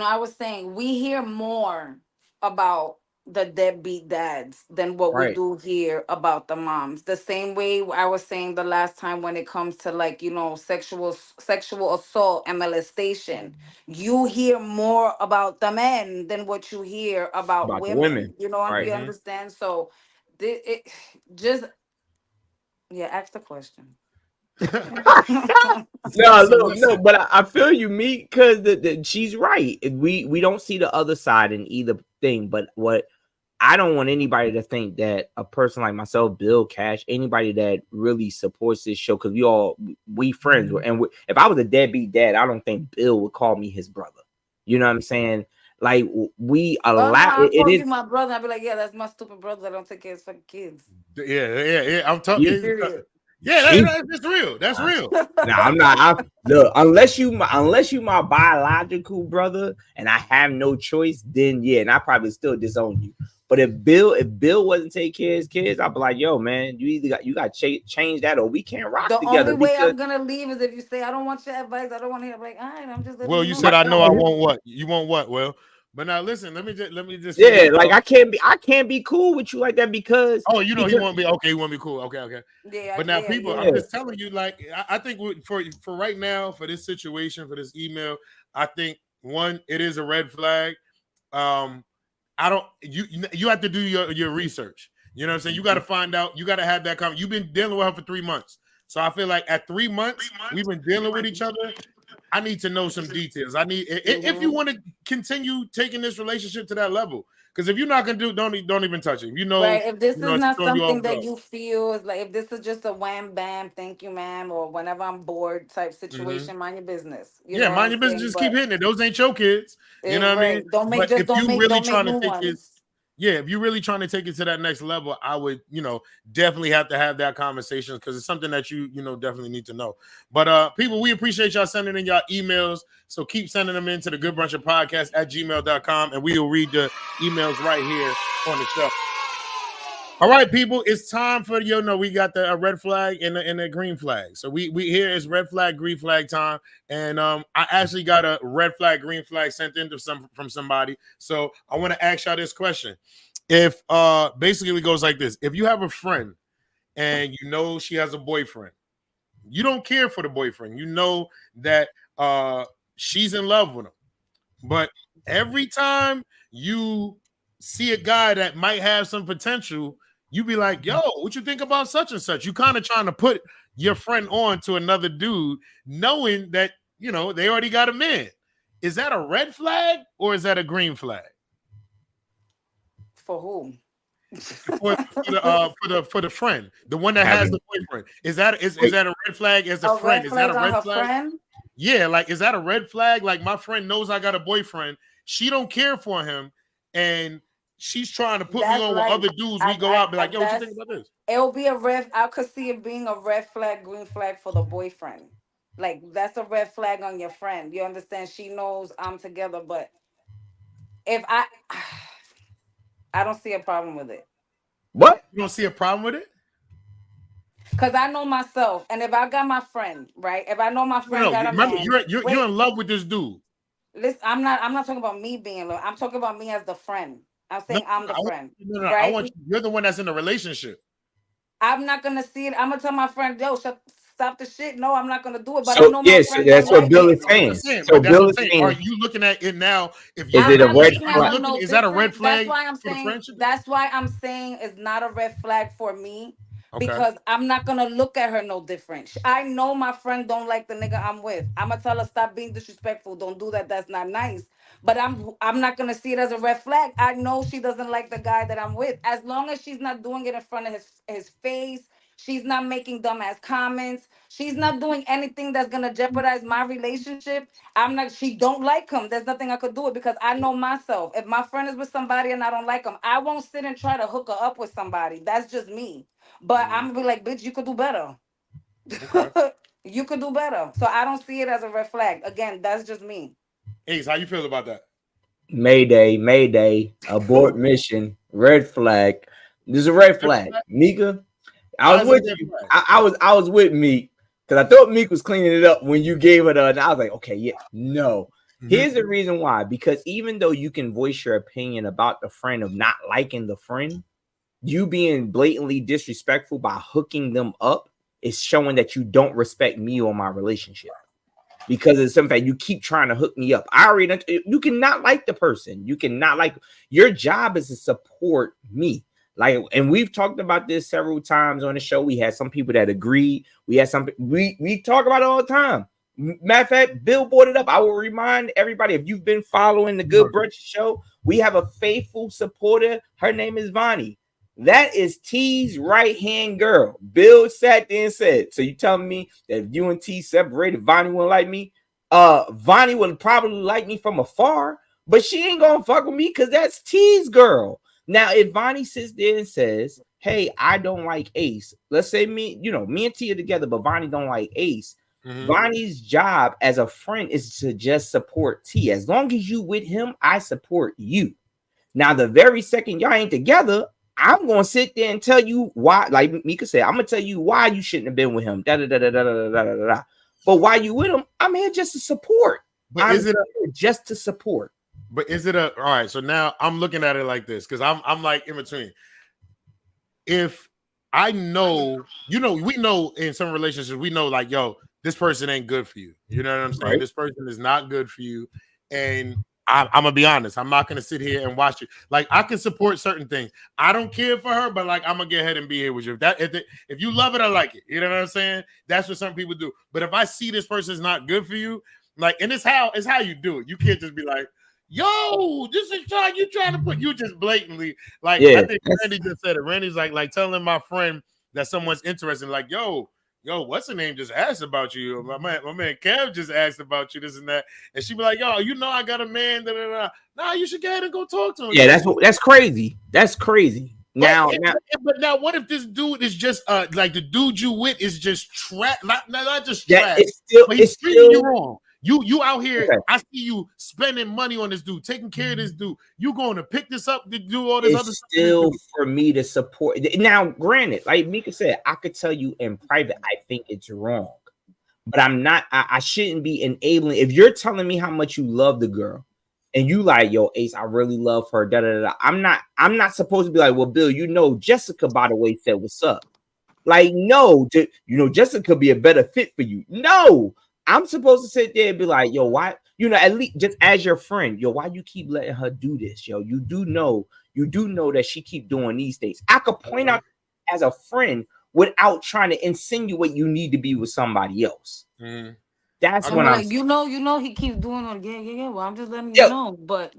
I was saying we hear more about the deadbeat dads than what we Right. do hear about the moms. The same way I was saying the last time when it comes to like, sexual assault and molestation. You hear more about the men than what you hear about About the women. women. You Right. Mhm. understand? So it just, yeah, ask the question. No, So look, no, listen. but I feel you, me, because she's right. We don't see the other side in either thing. But what I don't want anybody to think that a person like myself, Bill Cash, anybody that really supports this show, because we friends, and if I was a deadbeat dad, I don't think Bill would call me his brother. You know what I'm saying? Like we Oh no, allow I'll it call is you my brother. I'll be like, yeah, that's my stupid brother that don't take care of his fucking kids. Yeah. I'm you. talking. Period. Yeah, She, that's real. That's real. Nah, I'm not. Look, unless you my biological brother, and I have no choice, then yeah, and I probably still disown you. But if Bill wasn't taking care of his kids, I'd be like, yo, man, you got change that, or we can't rock The only together way because I'm gonna leave is if you say I don't want your advice. I don't want to hear. Like, all right, I'm just letting Well, you you know said that's I not know I me. want what you want. What? Well, but now listen. Let me just say yeah, this. like I can't be cool with you like that because Oh, he because won't be okay. He won't be cool. Okay. Yeah, But now, yeah, people, yeah. I'm yeah, just telling you, like, I think for right now, for this situation, for this email, I think one, it is a red flag. Um, I don't. You have to do your research. You know what I'm saying? You got to find out. You got to have that comment. You've been dealing with her for 3 months, so I feel like at 3 months we've been dealing with each other. I need to know some details. I need if you Mhm. want to continue taking this relationship to that level. Because if you're not gonna do, don't even touch it. If Right. If this is it's not throwing you something off that guard. you feel is like, if this is just a wham bam, thank you, ma'am, or whenever I'm bored type Mhm. situation, mind your business. You Yeah, know what mind I'm your business. saying? Just keep But hitting it. Those ain't your kids. You know what I mean? right. Don't make But just if you really don't make trying to new take it, ones. yeah, if you're really trying to take it to that next level, I would, definitely have to have that conversation because it's something that definitely need to know. But people, we appreciate y'all sending in y'all emails. So keep sending them in to the Good Brunchin Podcast at gmail.com, and we will read the emails right here on the show. All right, people, it's time for we got the red flag and the green flag. So we here is red flag, green flag time, and I actually got a red flag, green flag sent in from somebody. So I want to ask y'all this question. If basically it goes like this: if you have a friend and she has a boyfriend, you don't care for the boyfriend, you know that she's in love with him, but every time you see a guy that might have some potential, you be like, yo, what you think about such and such? You kind of trying to put your friend on to another dude, knowing that, they already got a man. Is that a red flag or is that a green flag? For who? For the friend, the one that has having the boyfriend. Is that a red flag as a A friend? red Is that flag a on red her flag? friend? yeah, like, is that a red flag? Like, my friend knows I got a boyfriend. She don't care for him, and she's trying to put me on with other dudes. We go out and be like, yo, what you think about this? It'll be a red. I could see it being a red flag, green flag for the boyfriend. Like, that's a red flag on your friend. You understand? She knows I'm together, but if I don't see a problem with it. What? You don't see a problem with it? Because I know myself, and if I got my friend, right? If I know my friend got a remember, man, you're in love with this dude. Listen, I'm not talking about me being in love. I'm talking about me as the friend. I'm saying I'm the friend. No, right? I want you're the one that's in the relationship. I'm not gonna see it. I'm gonna tell my friend, yo, stop the shit. No, I'm not gonna do it. But So, I know my friend. that's what Bill is saying. So Bill is saying, are you looking at it now? If is it a red flag? Is that a red flag? That's why I'm saying it's not a red flag for me. Because I'm not gonna look at her no different. I know my friend don't like the nigga I'm with. I'm gonna tell her stop being disrespectful. Don't do that. That's not nice. But I'm not gonna see it as a red flag. I know she doesn't like the guy that I'm with. As long as she's not doing it in front of his face, she's not making dumbass comments. She's not doing anything that's gonna jeopardize my relationship. She don't like him. There's nothing I could do it because I know myself. If my friend is with somebody and I don't like him, I won't sit and try to hook her up with somebody. That's just me. But I'm gonna be like, bitch, you could do better. Okay. You could do better. So I don't see it as a red flag. Again, that's just me. Ace, how you feel about that? Mayday, abort mission, red flag. This is a red flag. Mika, I was with you. I was with Meek because I thought Meek was cleaning it up when you gave it. And I was like, okay, yeah, no. Here's the reason why. Because even though you can voice your opinion about the friend of not liking the friend, you being blatantly disrespectful by hooking them up is showing that you don't respect me or my relationship. Because of some fact you keep trying to hook me up. You cannot like the person. You cannot like. Your job is to support me. Like, and we've talked about this several times on the show. We had some people that agreed. We had some. We talk about it all the time. Matter of fact, Bill brought it up. I will remind everybody, if you've been following the Good Brunchin show, we have a faithful supporter. Her name is Vonnie. That is T's right-hand girl. Bill sat there and said, so you telling me that if you and T separated, Vonnie wouldn't like me? Vonnie would probably like me from afar, but she ain't gonna fuck with me because that's T's girl. Now, if Vonnie sits there and says, hey, I don't like Ace. Let's say me and T are together, but Vonnie don't like Ace. Vonnie's job as a friend is to just support T. As long as you with him, I support you. Now, the very second y'all ain't together, I'm gonna sit there and tell you why. Like Mika said, I'm gonna tell you why you shouldn't have been with him. But while you with him, I'm here just to support. But is it just to support? But is it all right? So now I'm looking at it like this because I'm like in between. If I know, we know in some relationships, we know like, yo, this person ain't good for you. You know what I'm saying? Right. This person is not good for you, and I'm gonna be honest. I'm not gonna sit here and watch you. Like, I can support certain things. I don't care for her, but like, I'm gonna get ahead and be here with you. If you love it, I like it. You know what I'm saying? That's what some people do. But if I see this person's not good for you, like, and it's how you do it. You can't just be like, yo, this is you trying to put you just blatantly like. Yeah, I think Randy just said it. Randy's like telling my friend that someone's interested, like, yo, what's her name just asked about you? My man Kev just asked about you, this and that. And she be like, yo, I got a man. Nah, you should go ahead and go talk to him. Yeah, that's crazy. That's crazy. Now, but now, what if this dude is just like the dude you with is just trash? Not just trash. It's still you wrong. You out here, okay. I see you spending money on this dude, taking care of this dude. You going to pick this up to do all this other stuff? Still for me to support. Now, granted, like Mika said, I could tell you in private, I think it's wrong. But I'm not, I shouldn't be enabling. If you're telling me how much you love the girl and you like, yo, Ace, I really love her, I'm not supposed to be like, well, Bill, Jessica, by the way, said what's up. Like, no, Jessica could be a better fit for you. No. I'm supposed to sit there and be like, yo, why, at least just as your friend, yo, why you keep letting her do this? Yo, you do know that she keep doing these things. I could point out as a friend without trying to insinuate you need to be with somebody else. That's when I'm like, he keeps doing it again. Yeah. Well, I'm just letting you know, but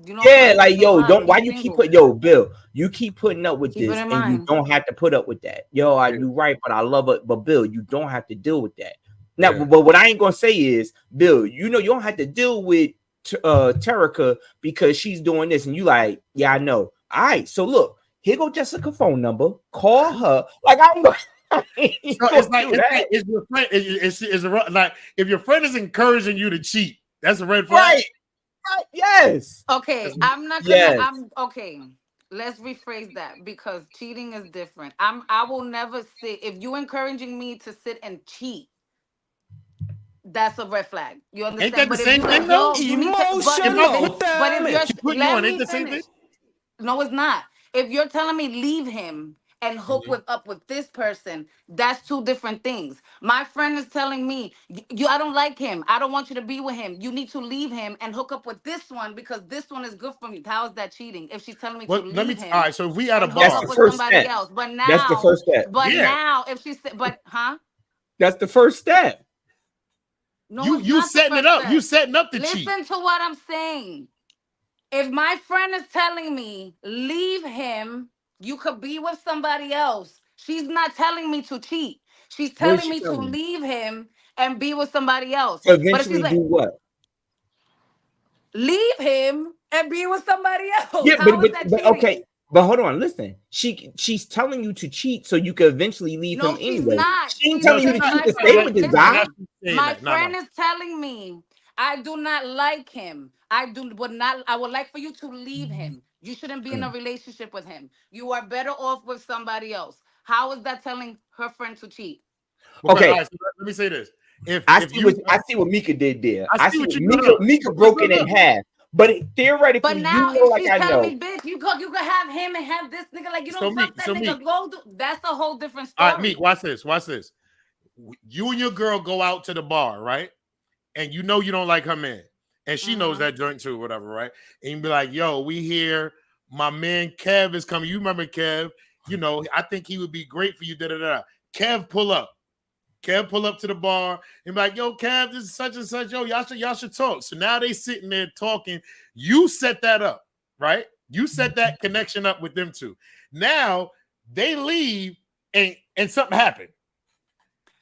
like, yo, why you keep Bill, you keep putting up with this and you don't have to put up with that. Yo, you right, but I love it. But Bill, you don't have to deal with that. Now, Yeah. but what I ain't gonna say is, Bill, you don't have to deal with Terica because she's doing this, and you like, yeah, I know. All right, so look, here go Jessica's phone number. Call her. Like I'm gonna, So it's your friend. Like if your friend is encouraging you to cheat, that's a red flag. Right, yes. Okay, I'm not gonna. Yes. I'm okay. Let's rephrase that because cheating is different. I will never sit if you encouraging me to sit and cheat. That's a red flag. You understand? Ain't that the But if same you thing, like, though? yo, you need to. Emotional But if you're, damage. She put you let on. Ain't me the same thing? finish. No, it's not. If you're telling me leave him and hook Mhm. up with this person, that's two different things. My friend is telling me, you, I don't like him. I don't want you to be with him. You need to leave him and hook up with this one because this one is good for me. How is that cheating? If she's telling me to Well, leave all him right. So if we at a and hook That's up the bar, with first somebody step. else, but That's the first step. Yeah. now, if she said, but huh? That's the first step. No, it's you not the setting it first up. You step. setting up the cheat. Listen to what I'm saying. If my friend is telling me leave him, you could be with somebody else. She's not telling me to cheat. She's What is telling she me to telling you? leave him and be with somebody else. To But if she's eventually do like, what? leave him and be with somebody else, Yeah, how is that but cheating? okay. But hold on, listen. She's telling you to cheat so you can eventually leave him No, she's anyway. not. She ain't She's No, telling you she's to saying not. cheat my to stay friend. with this You're guy. not Listen, saying my that. No, friend no. is telling me I do not like him. I would like for you to leave him. You shouldn't be in a relationship with him. You are better off with somebody else. How is that telling her friend to cheat? Because all Okay, right, so let me say this. I see what Mika did there. I I see see what what you do. Mika Look, broke look, it in look. half. But But theoretically, now, you know, if like she's I telling know. me, bitch, you could have him and have this nigga, like you So don't fuck Meek, that so Meek. nigga. Go do. That's a whole different All right, Meek, story. watch this. Watch this. You and your girl go out to the bar, right? And you know you don't like her man. And she knows Mhm. that joint too, whatever, right? And you be like, yo, we here. My man Kev is coming. You remember Kev? You know, I think he would be great for you. Da da da. Kev pull up. Kev pull up to the bar and be like, yo, Kev, this is such and such. Yo, y'all should talk. So now they sitting there talking. You set that up, right? You set that connection up with them two. Now they leave and something happened.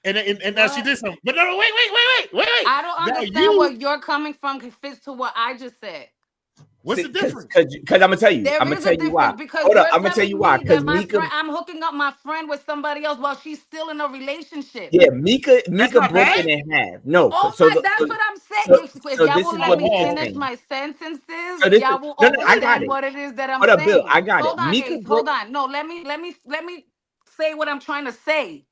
And now she What? did something. But no, wait. I don't Now understand where you're coming from. Fits to what I just said. what's the Because difference? I'm gonna tell you. I'm There gonna is tell a you why. difference because Hold up. you're I'm gonna tell you telling why. me that Because my Mika, friend, I'm hooking up my friend with somebody else while she's still in a relationship. yeah, That's Mika not broke bad. it in half. No, Oh so my, that's what I'm so, saying. If so y'all this will is let what me Mika's finish saying. my sentences, So this is y'all will no, I got understand it. what it is that I'm Hold up, Bill. saying. I got it. Hold on, Mika Ace. broke. Hold on. No, let me say what I'm trying to say.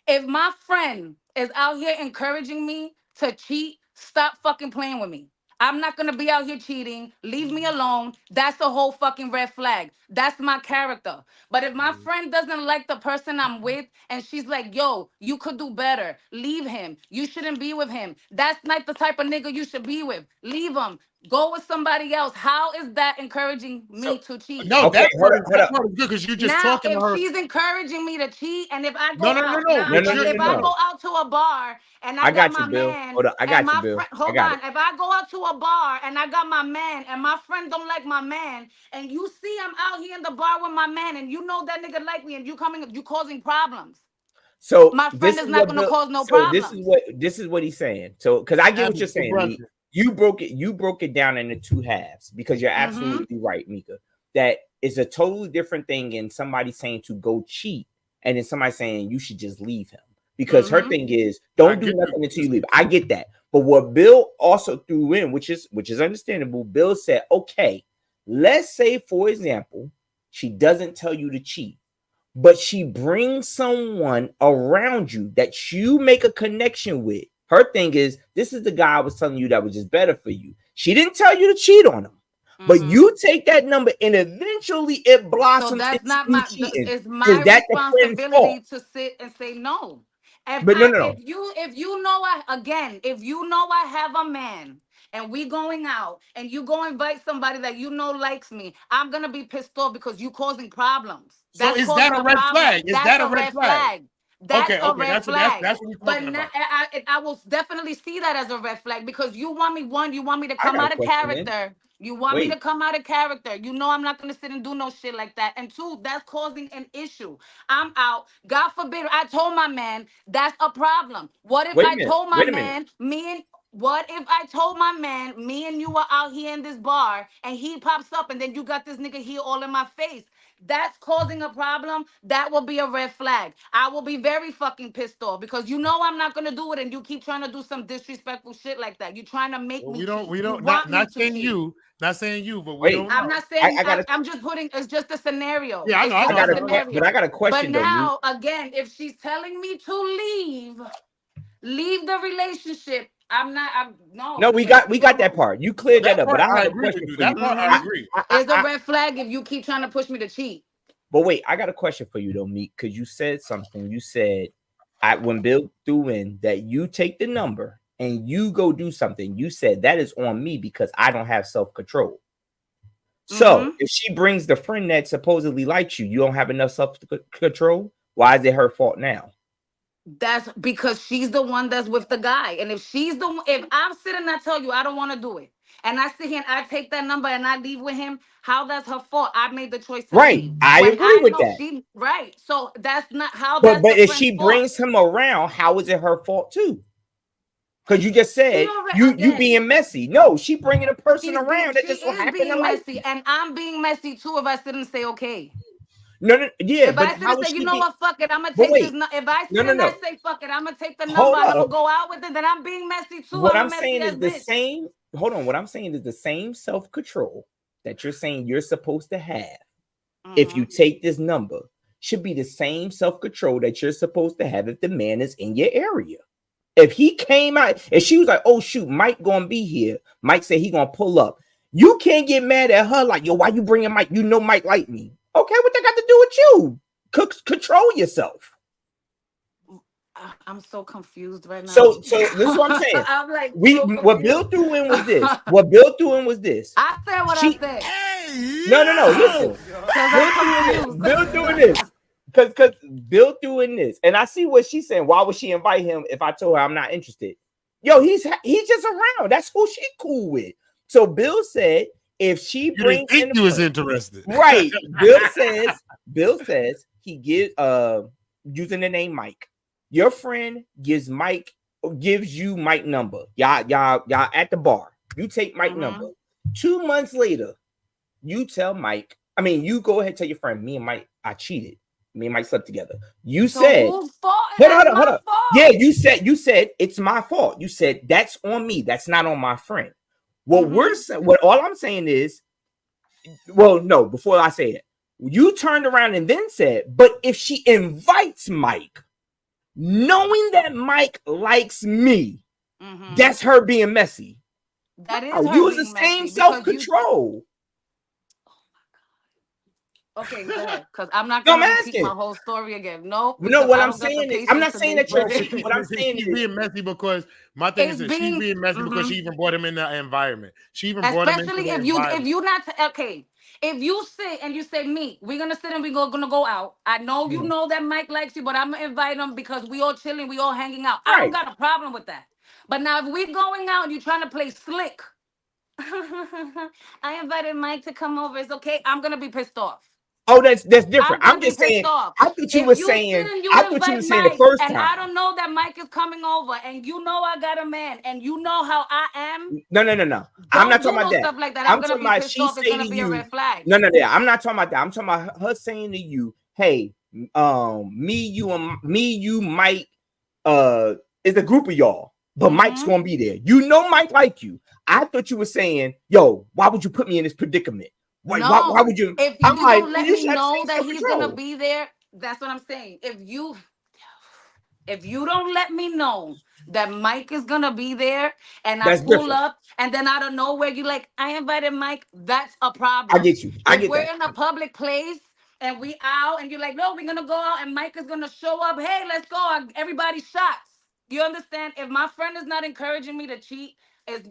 If my friend is out here encouraging me to cheat, stop fucking playing with me. I'm not gonna be out here cheating. Leave me alone. That's a whole fucking red flag. That's my character. But if my friend doesn't like the person I'm with and she's like, yo, you could do better, leave him. You shouldn't be with him. That's not the type of nigga you should be with. Leave him. Go with somebody else. How is that encouraging So me to cheat? No, okay, hold up, hold that up. part is good because you're just Now, talking to if her. she's encouraging me to cheat, and if I No, go no, no, out no. now, No, What no, you're no, if no, I no. go out to a bar and I I got got my you, Bill. man Hold up. I and got you, my Bill. friend, I hold got on, it. if I go out to a bar and I got my man and my friend don't like my man, and you see I'm out here in the bar with my man, and you know that nigga like me, and you causing problems. So My friend this is is not what gonna Bill. cause no So problems. this is what he's saying. So because I get what you're saying, Meek. brunching. You broke it down into two halves because you're Mm-hmm. absolutely right, Mika. That is a totally different thing in somebody saying to go cheat and then somebody saying you should just leave him. Because her Mm-hmm. thing is I don't do get nothing you. until you leave. I get that. But what Bill also threw in, which is understandable, Bill said, okay, let's say, for example, she doesn't tell you to cheat, but she brings someone around you that you make a connection with. Her thing is, this is the guy I was telling you that was just better for you. She didn't tell you to cheat on him, but Mm-hmm. you take that number and eventually it So blossoms that's into not you my. cheating. It's Is my that the friend's fault? responsibility to sit and say no. But no. If you know if you know I have a man and we going out and you go invite somebody that you know likes me, I'm gonna be pissed off because you causing problems. So That's is that causing a a red flag? problem. Is That's that a a red red flag? flag. That's Okay, a okay, red that's flag. that's what we're But talking now, about. I will definitely see that as a red flag because you want me, one, you want me to I come got a out of question then. character. You want me to Wait, come out of character. You know I'm not going to sit and do no shit like that. And two, that's causing an issue. I'm out. God forbid, I told my man that's a problem. What if wait a I minute. told my Wait a minute. man, what if I told my man, me and you are out here in this bar and he pops up and then you got this nigga here all in my face? That's causing a problem. That will be a red flag. I will be very fucking pissed off because you know I'm not gonna do it and you keep trying to do some disrespectful shit like that. You're trying to make Well, me cheat. we You don't want me not to saying cheat. you, not saying you, but we Wait. don't I'm know. not saying I got a I'm just putting it's just a scenario. Yeah, I It's know, I I just know, a got I a know. but scenario. I got a But question though, Meek. now again, if she's telling me to leave the relationship, I'm No, no, we it's got that no. part. You Well, cleared that that up, but part I I have a agree with question you. for That you. part I Mm-hmm. agree. It's a red flag if you keep trying to push me to cheat. But wait, I got a question for you though, Meek, because you said something. You said when Bill threw in that you take the number and you go do something, you said that is on me because I don't have self-control. So Mm-hmm. if she brings the friend that supposedly likes you, you don't have enough self-control. Why is it her fault now? That's because she's the one that's with the guy. And if she's the one, if I'm sitting and I tell you I don't want to do it, and I sit here and I take that number and I leave with him, how that's her fault? I made the choice to Right. leave. I When agree I with know that. she right. So that's not how But that's the if friend's she fault. brings him around, how is it her fault too? Because you just She said already you again. being messy. No, she bringing a person around that She just so is happen to being like messy, you. and I'm being messy too if I sit and say okay. No, no, yeah, If but I sit and how is say, you she know be? what, fuck it, I'm gonna But take this. wait, If I no, sit no, and I no. say fuck it, I'm gonna take the number Hold and I'm up. gonna go out with it, then I'm being messy too. What I'm a I'm messy saying ass is the bitch. same. Hold on. What I'm saying is the same self control that you're saying you're supposed to have if you Mm-hmm. take this number should be the same self control that you're supposed to have if the man is in your area. If he came out and she was like, "Oh shoot, Mike gonna be here," Mike said he gonna pull up. You can't get mad at her like, "Yo, why you bringing Mike? You know Mike like me." Okay, what that got to do with you? Control yourself. I'm so confused right now. So this is what I'm saying. I'm like We so what Bill confused. threw in was this. What Bill threw in was this. I said what I She said no. Listen, because I'm Bill threw in confused. Bill doing this. Because Bill doing this, and I see what she's saying. Why would she invite him if I told her I'm not interested? Yo, he's just around. That's who she cool with. So Bill said if she You didn't brings think in a you was friend, interested. right? Bill says he gives using the name Mike. Your friend gives you Mike number. Y'all at the bar. You take Mike Mm-hmm. number. 2 months later, you tell Mike. I mean, you go ahead and tell your friend. Me and Mike, I cheated. Me and Mike slept together. You So said, whose fault? hold That's my up. fault. Yeah, you said it's my fault. You said that's on me. That's not on my friend. What we're saying, what all I'm saying is, well, no. Before I say it, you turned around and then said, but if she invites Mike, knowing that Mike likes me, Mm-hmm. that's her being messy. That is Wow, her use the being same messy self because you. control. Okay, go ahead. Because I'm not No, I'm gonna repeat my asking. whole story again. No, No, because what I I'm don't got the saying is, I'm patience not to saying be that you're. with it. What I'm saying She's is, being messy because my thing It's is that she's being being messy because she even brought him in that environment. She even brought him into especially the if environment. you not okay. If you sit and you say, me, we're gonna sit and gonna go out. I know you know that Mike likes you, but I'm gonna invite him because we all chilling, we all hanging out. I don't right? got a problem with that. But now if we going out and you trying to play slick, I invited Mike to come over. It's okay. I'm gonna be pissed off. Oh, that's different. I'm I'm gonna be just pissed saying. off. I thought you If were you sit saying. and you I thought you were invite saying the Mike first and I time. don't know that Mike is coming over and you know I got a man and you know how I am, No. I'm not don't talking do about no that. stuff like that. I'm I'm gonna talking be about pissed she off. It's say to gonna be a you. red flag. No. I'm not talking about that. I'm talking about her saying to you, "Hey, you, Mike, is a group of y'all, but Mike's Mm-hmm. gonna be there. You know, Mike like you. I thought you were saying, yo, why would you put me in this predicament? Why No, would you? if I'm you like, don't well, let you me should have the know same that self he's gonna control. be there, that's what I'm saying. If you don't let me know that Mike is gonna be there and I That's pull different. up and then out of nowhere you like, I invited Mike, that's a I problem. get you. I If get we're that. in a public place and we out and you're like, no, we're gonna go out and Mike is gonna show up, hey, let's go. Everybody shots. You understand? If my friend is not encouraging me to cheat,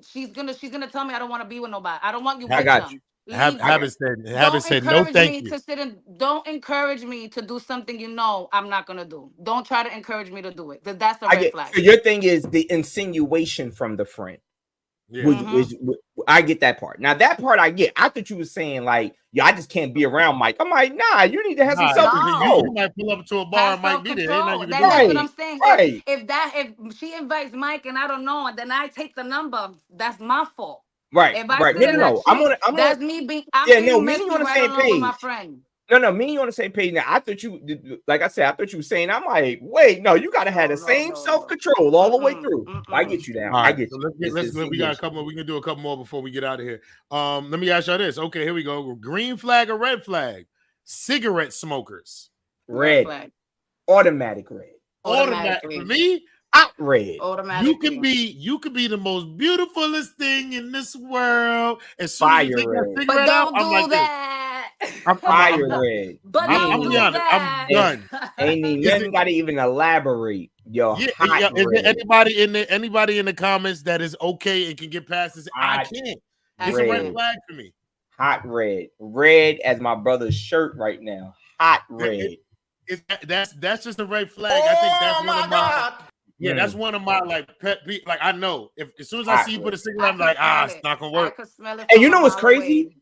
she's gonna tell me I don't want to be with nobody. I don't want you I with got you. them. Habit said Don't no, encourage thank me you. to sit in. Don't encourage me to do something you know I'm not gonna do. Don't try to encourage me to do it. That's a I red get flag. so your thing is the insinuation from the friend. Yeah. Which I get that part. Now that part I get. I thought you were saying like, I just can't be around Mike. I'm like, nah, you need to have some Nah, self you control. might pull up to a bar Have and Mike be there. Ain't nothing self-control. you can do. That's what Right, I'm saying. right. If she invites Mike and I don't know, and then I take the number, that's my fault. Right, If I right. sit No, in no, a no. I'm chick, on. that's me being. I'm Yeah, no. being Me and messy you on the right same along with my page. friend. No, me and you on the same page. Now I thought you, like I said, I thought you were saying. I'm like, wait, no, you gotta have the same self control all the way through. I get you now. All I right, get so you. we got a couple. We can do a couple more before we get out of here. Let me ask y'all this. Okay, here we go. Green flag or red flag? Cigarette smokers. Red Red, flag. automatic red, Automatic for me. hot red. Automatically. You could be the most beautifulest thing in this world. As soon as you Fire take that red. But cigarette out, don't I'm do like this. that. I'm Fire done. red. But I'm don't gonna do be honest. I'm that. done. Ain't even Is nothing it- got to even elaborate. Yo, Yeah, hot is there red. anybody in the comments that is okay and can get past this? I Hot can't. I It's a red red. flag for me. Hot red. Red as my brother's shirt right now. Hot red. That's just a red flag. I think that's one of my. Yeah, Mm. that's one of my like pet. Like I know if as soon as I Hot see you red. put a cigarette, I'm like, it's not gonna I work. could smell it. And you know from a what's mile crazy? away.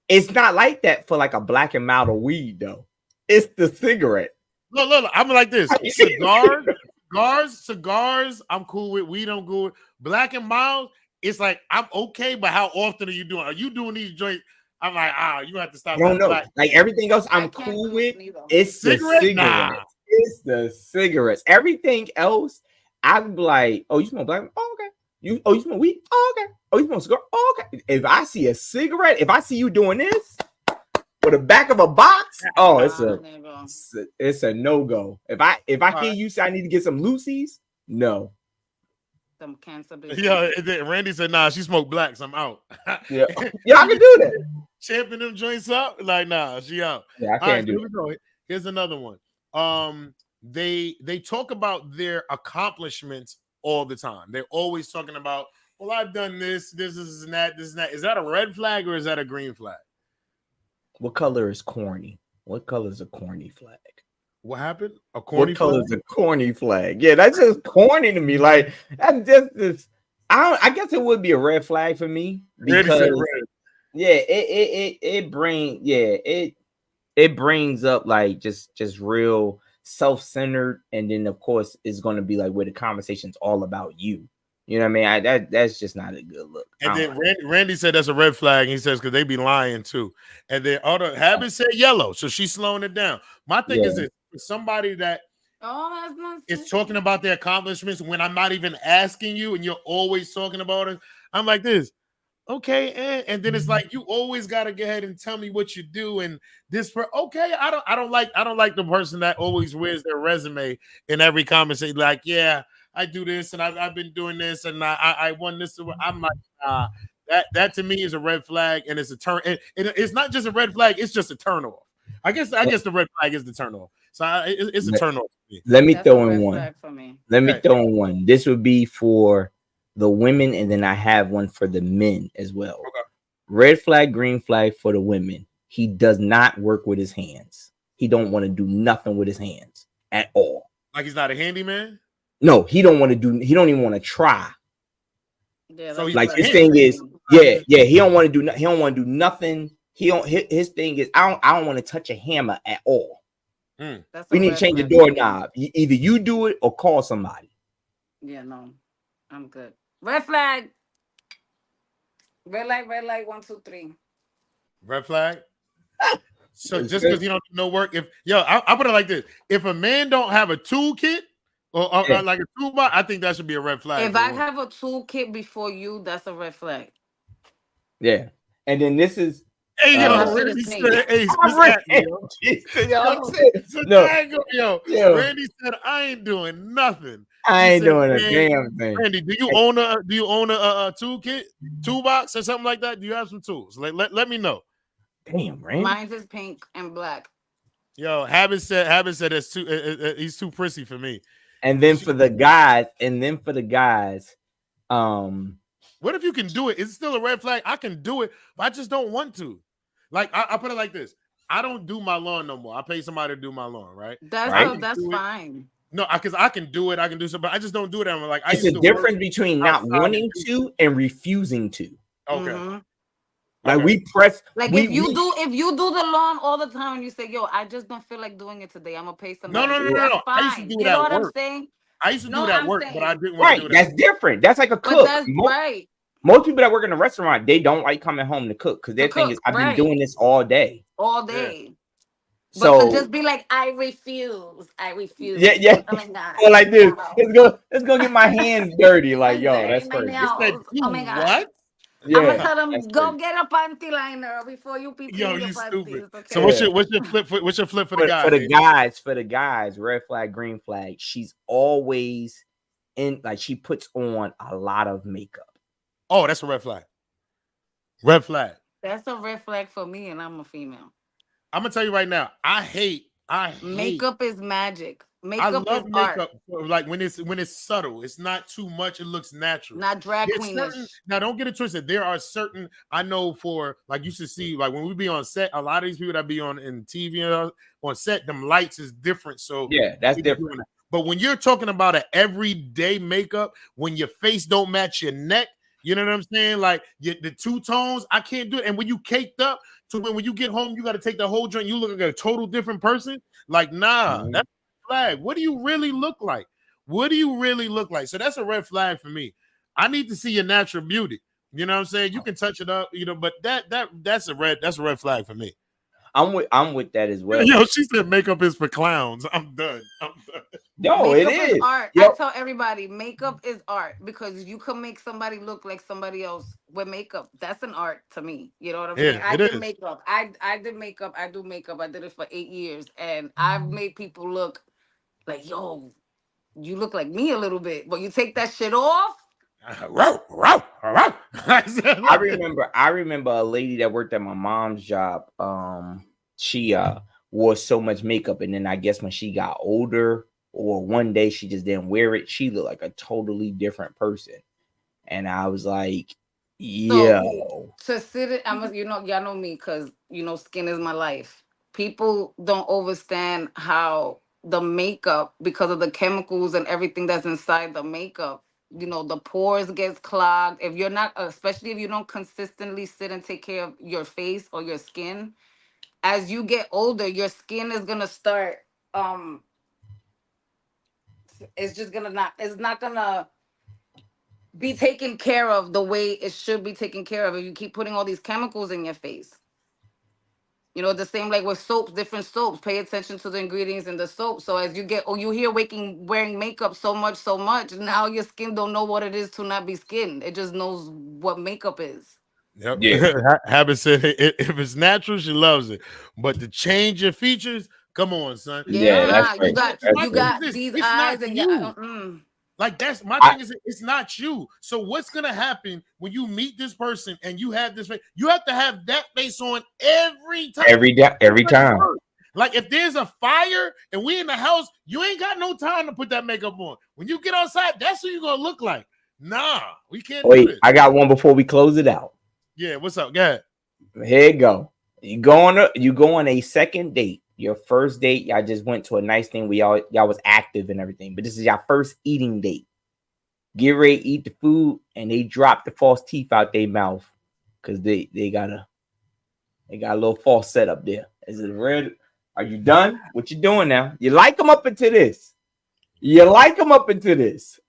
It's not like that for like a black and mild of weed though. It's the cigarette. Look, I'm like this. Cigars, I'm cool with. Weed, I'm cool with. Black and mild, it's like I'm okay, but how often are you doing? Are you doing these joints? I'm like, you have to stop. I don't know. Black. Like everything else, I I'm can't cool do with. neither. It's the Cigarette? cigarette. Nah. It's the cigarettes. Everything else, I'm like, oh, you smoke black? Oh, okay. You smoke weed? Oh, okay. Oh, you smoke cigar? Oh, okay. If I see a cigarette, if I see you doing this for the back of a box, it's a no-go. If I hear you say I need to get some Lucy's, no. Some cancer. Yeah, Randy said, nah, she smoked blacks. I'm out. Yeah, I can do that. Champing them joints up, like, nah, she out. Yeah, I can't do here we go. Here's another one. They talk about their accomplishments all the time. They're always talking about, well, I've done this and that. Is that a red flag or is that a green flag? What color is corny? What color is a corny flag? What happened? A corny what color flag? is a corny flag? Yeah, that's just corny to me. Like that's just this. I guess it would be a red flag for me because it brings up like just real self-centered, and then of course it's going to be like where the conversation's all about you. You know what I mean? That's just not a good look. And then Randy said that's a red flag. He says because they be lying too. And then Habit said yellow, so she's slowing it down. My thing is this: somebody that is talking about their accomplishments when I'm not even asking you, and you're always talking about it. I'm like this, okay, and then it's like you always got to go ahead and tell me what you do. And this okay, I don't like the person that always wears their resume in every comment. Say like, yeah, I do this and I've been doing this and I won this. I'm like, that to me is a red flag, and it's a turn. It's not just a red flag; it's just a turn off. I guess the red flag is the turn off. So it's a turn off. Let me throw in one. Let me throw in one. This would be for the women, and then I have one for the men as well. Okay. Red flag, green flag for the women. He does not work with his hands. He don't want to do nothing with his hands at all. Like he's not a handyman? No, he don't want to do. He don't even want to try. Yeah, so like his thing is, he don't want to do. He don't want to do nothing. His thing is, I don't want to touch a hammer at all. We need to change the doorknob. Either you do it or call somebody. Yeah, no, I'm good. Red flag. Red light, 1, 2, 3. Red flag. So just because you don't do no work, I put it like this: if a man don't have a toolkit or like a toolbox, I think that should be a red flag. If I have a toolkit before you, that's a red flag. Yeah, and then this is. Hey, Randy said, Randy said, I ain't doing nothing. I ain't doing a damn thing. Randy, do you own a toolkit, toolbox or something like that? Do you have some tools? Let me know. Damn, Randy. Mine's is pink and black. Yo, Habit said it's he's too prissy for me. And then for the guys, What if you can do it? Is it still a red flag? I can do it, but I just don't want to. Like I put it like this: I don't do my lawn no more. I pay somebody to do my lawn, right? That's fine. No, because I can do it. I can do something, but I just don't do it. I'm like, it's a difference between not wanting to and refusing to. Okay. Mm-hmm. Like we press. Like if you do the lawn all the time and you say, "Yo, I just don't feel like doing it today. I'm gonna pay somebody." No. Fine. I used to do you that know what work. I'm saying? I used to do that work, but I didn't want Right, to do that. that's different. That's like a cook. But that's right. Most people that work in a restaurant, they don't like coming home to cook because their thing is, I've been doing this all day. All day. Yeah. But to just be like, I refuse. Yeah. Oh my God. Or like this. Let's go get my hands dirty. Like, yo, that's crazy. Oh my God. What? Yeah, I'm gonna tell them go get a panty liner before you people. Yo, your you stupid. Okay? So what's your flip for the guys? For the guys, red flag, green flag. She's always in, like, she puts on a lot of makeup. Oh, that's a red flag. Red flag. That's a red flag for me, and I'm a female. I'm gonna tell you right now. I hate makeup is magic. I Makeup love is makeup. art. Like when it's subtle. It's not too much. It looks natural. Not drag queenish. Now, don't get it twisted. There are certain, I know, for like you should see, like when we be on set, a lot of these people that be on in TV on set, them lights is different. So yeah, that's different. But when you're talking about an everyday makeup, when your face don't match your neck, you know what I'm saying? Like the two tones, I can't do it. And when you caked up to when you get home, you got to take the whole joint. You look like a total different person. Like, nah, that's a flag. What do you really look like? So that's a red flag for me. I need to see your natural beauty. You know what I'm saying? You can touch it up, but that's a red flag for me. I'm with that as well. Yo, she said makeup is for clowns. I'm done. No, makeup it is art. Yep. I tell everybody, makeup is art because you can make somebody look like somebody else with makeup. That's an art to me. You know what I'm saying? I did makeup. I did makeup. I do makeup. I did it for 8 years, and I've made people look like, yo, you look like me a little bit, but you take that shit off. I remember a lady that worked at my mom's job. She wore so much makeup, and then I guess when she got older, or one day she just didn't wear it, she looked like a totally different person. And I was like, yo. So, to sit it, y'all know me because skin is my life. People don't understand how the makeup, because of the chemicals and everything that's inside the makeup, the pores gets clogged. If you're not, especially if you don't consistently sit and take care of your face or your skin, as you get older, your skin is gonna start. It's not gonna be taken care of the way it should be taken care of if you keep putting all these chemicals in your face. The same like with soaps, different soaps. Pay attention to the ingredients in the soap. So as you get, you hear wearing makeup so much, now your skin don't know what it is to not be skin. It just knows what makeup is. Yep. Yeah. Habit said if it's natural, she loves it. But to change your features, come on, son. Yeah, that's you got these it's eyes and you. Like that's my thing is it's not you. So what's gonna happen when you meet this person and you have this face? You have to have that face on every time. Every time. Like if there's a fire and we in the house, you ain't got no time to put that makeup on. When you get outside, that's what you're gonna look like. Nah, we can't do this. I got one before we close it out. Yeah, what's up? Go ahead. Here you go. You go on a second date. Your first date, y'all just went to a nice thing where y'all was active and everything. But this is your first eating date. Get ready to eat the food, and they drop the false teeth out their mouth because they got a little false setup there. Is it red? Are you done? What you doing now? You like them up into this.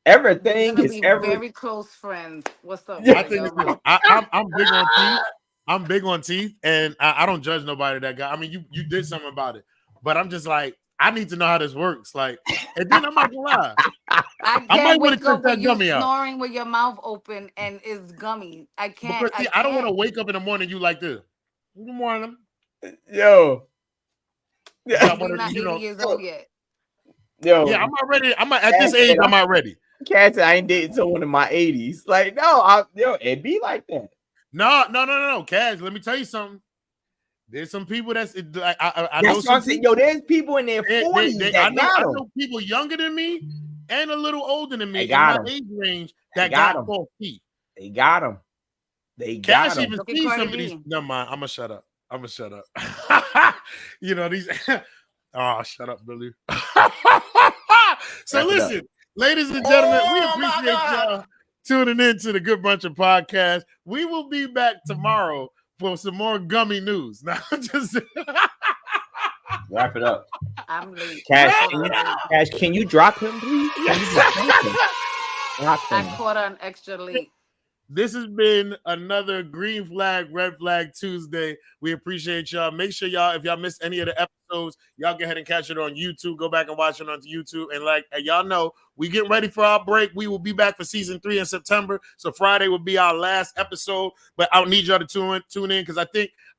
Everything is very close friends. What's up? I think I'm big on teeth. I'm big on teeth, and I don't judge nobody that got. I mean, you did something about it, but I'm just like, I need to know how this works. Like, and then I'm not gonna lie. I might wake up with you snoring with your mouth open and it's gummy. I can't. Because, I don't want to wake up in the morning you like this. Good morning, yo. Yeah, you're not 80 years old yet. Yo, yeah, I'm not ready. At this age, I'm not ready. Cats, I ain't dating someone in my 80s. Like, no, it be like that. No, Cash. Let me tell you something. There's some people I know. Yo, there's people in their 40s. I know people younger than me and a little older than me in my age range that got false teeth. They got him. They Cash got him. even Look at seen Cardi some of these. B. Never mind. I'm gonna shut up. You know these. Oh, shut up, Billy. So Wrap it up. listen, ladies and gentlemen, we Oh, my appreciate God. y'all tuning in to the Good Brunchin Podcast. We will be back tomorrow for some more gummy news. Now, just Wrap it up. I'm late. Cash, can you drop him, please? Can you just drop him? Drop I him. caught an extra late. this has been another Green Flag, Red Flag Tuesday. We appreciate y'all. Make sure y'all, if y'all missed any of the episodes, y'all go ahead and catch it on YouTube. Go back and watch it on YouTube. And like y'all know, we getting ready for our break. We will be back for season 3 in September. So Friday will be our last episode. But I need y'all to tune in because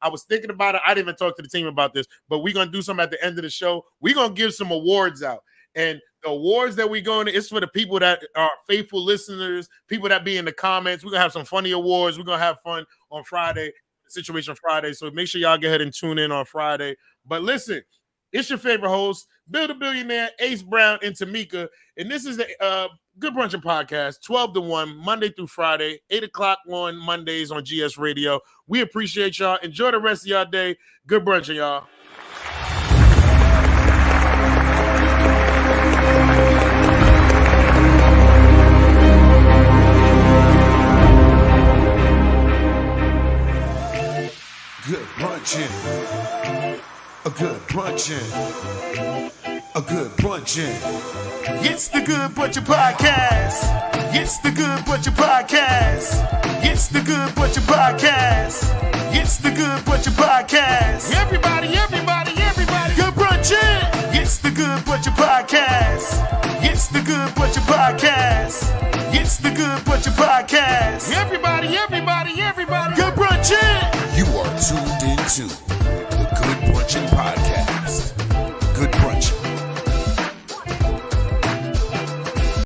I was thinking about it. I didn't even talk to the team about this, but we're going to do something at the end of the show. We're going to give some awards out. And the awards that we're going to, it's for the people that are faithful listeners, people that be in the comments. We're going to have some funny awards. We're going to have fun on Friday, Situation Friday. So make sure y'all go ahead and tune in on Friday. But listen, it's your favorite host, Bill the Billionaire, Ace Brown, and Tamika. And this is the Good Brunchin Podcast, 12 to 1, Monday through Friday, 8 o'clock on Mondays on GS Radio. We appreciate y'all. Enjoy the rest of y'all day. Good brunchin', y'all. Good brunchin'. A good brunchin'. A good brunchin'. It's the Good Brunchin Podcast. It's the Good Brunchin Podcast. It's the Good Brunchin Podcast. It's the Good Brunchin Podcast. Everybody. Good brunchin'. It's the Good Brunchin Podcast. It's the Good Brunchin Podcast. It's the Good Brunchin Podcast. Everybody. Good brunchin'. You are tuned into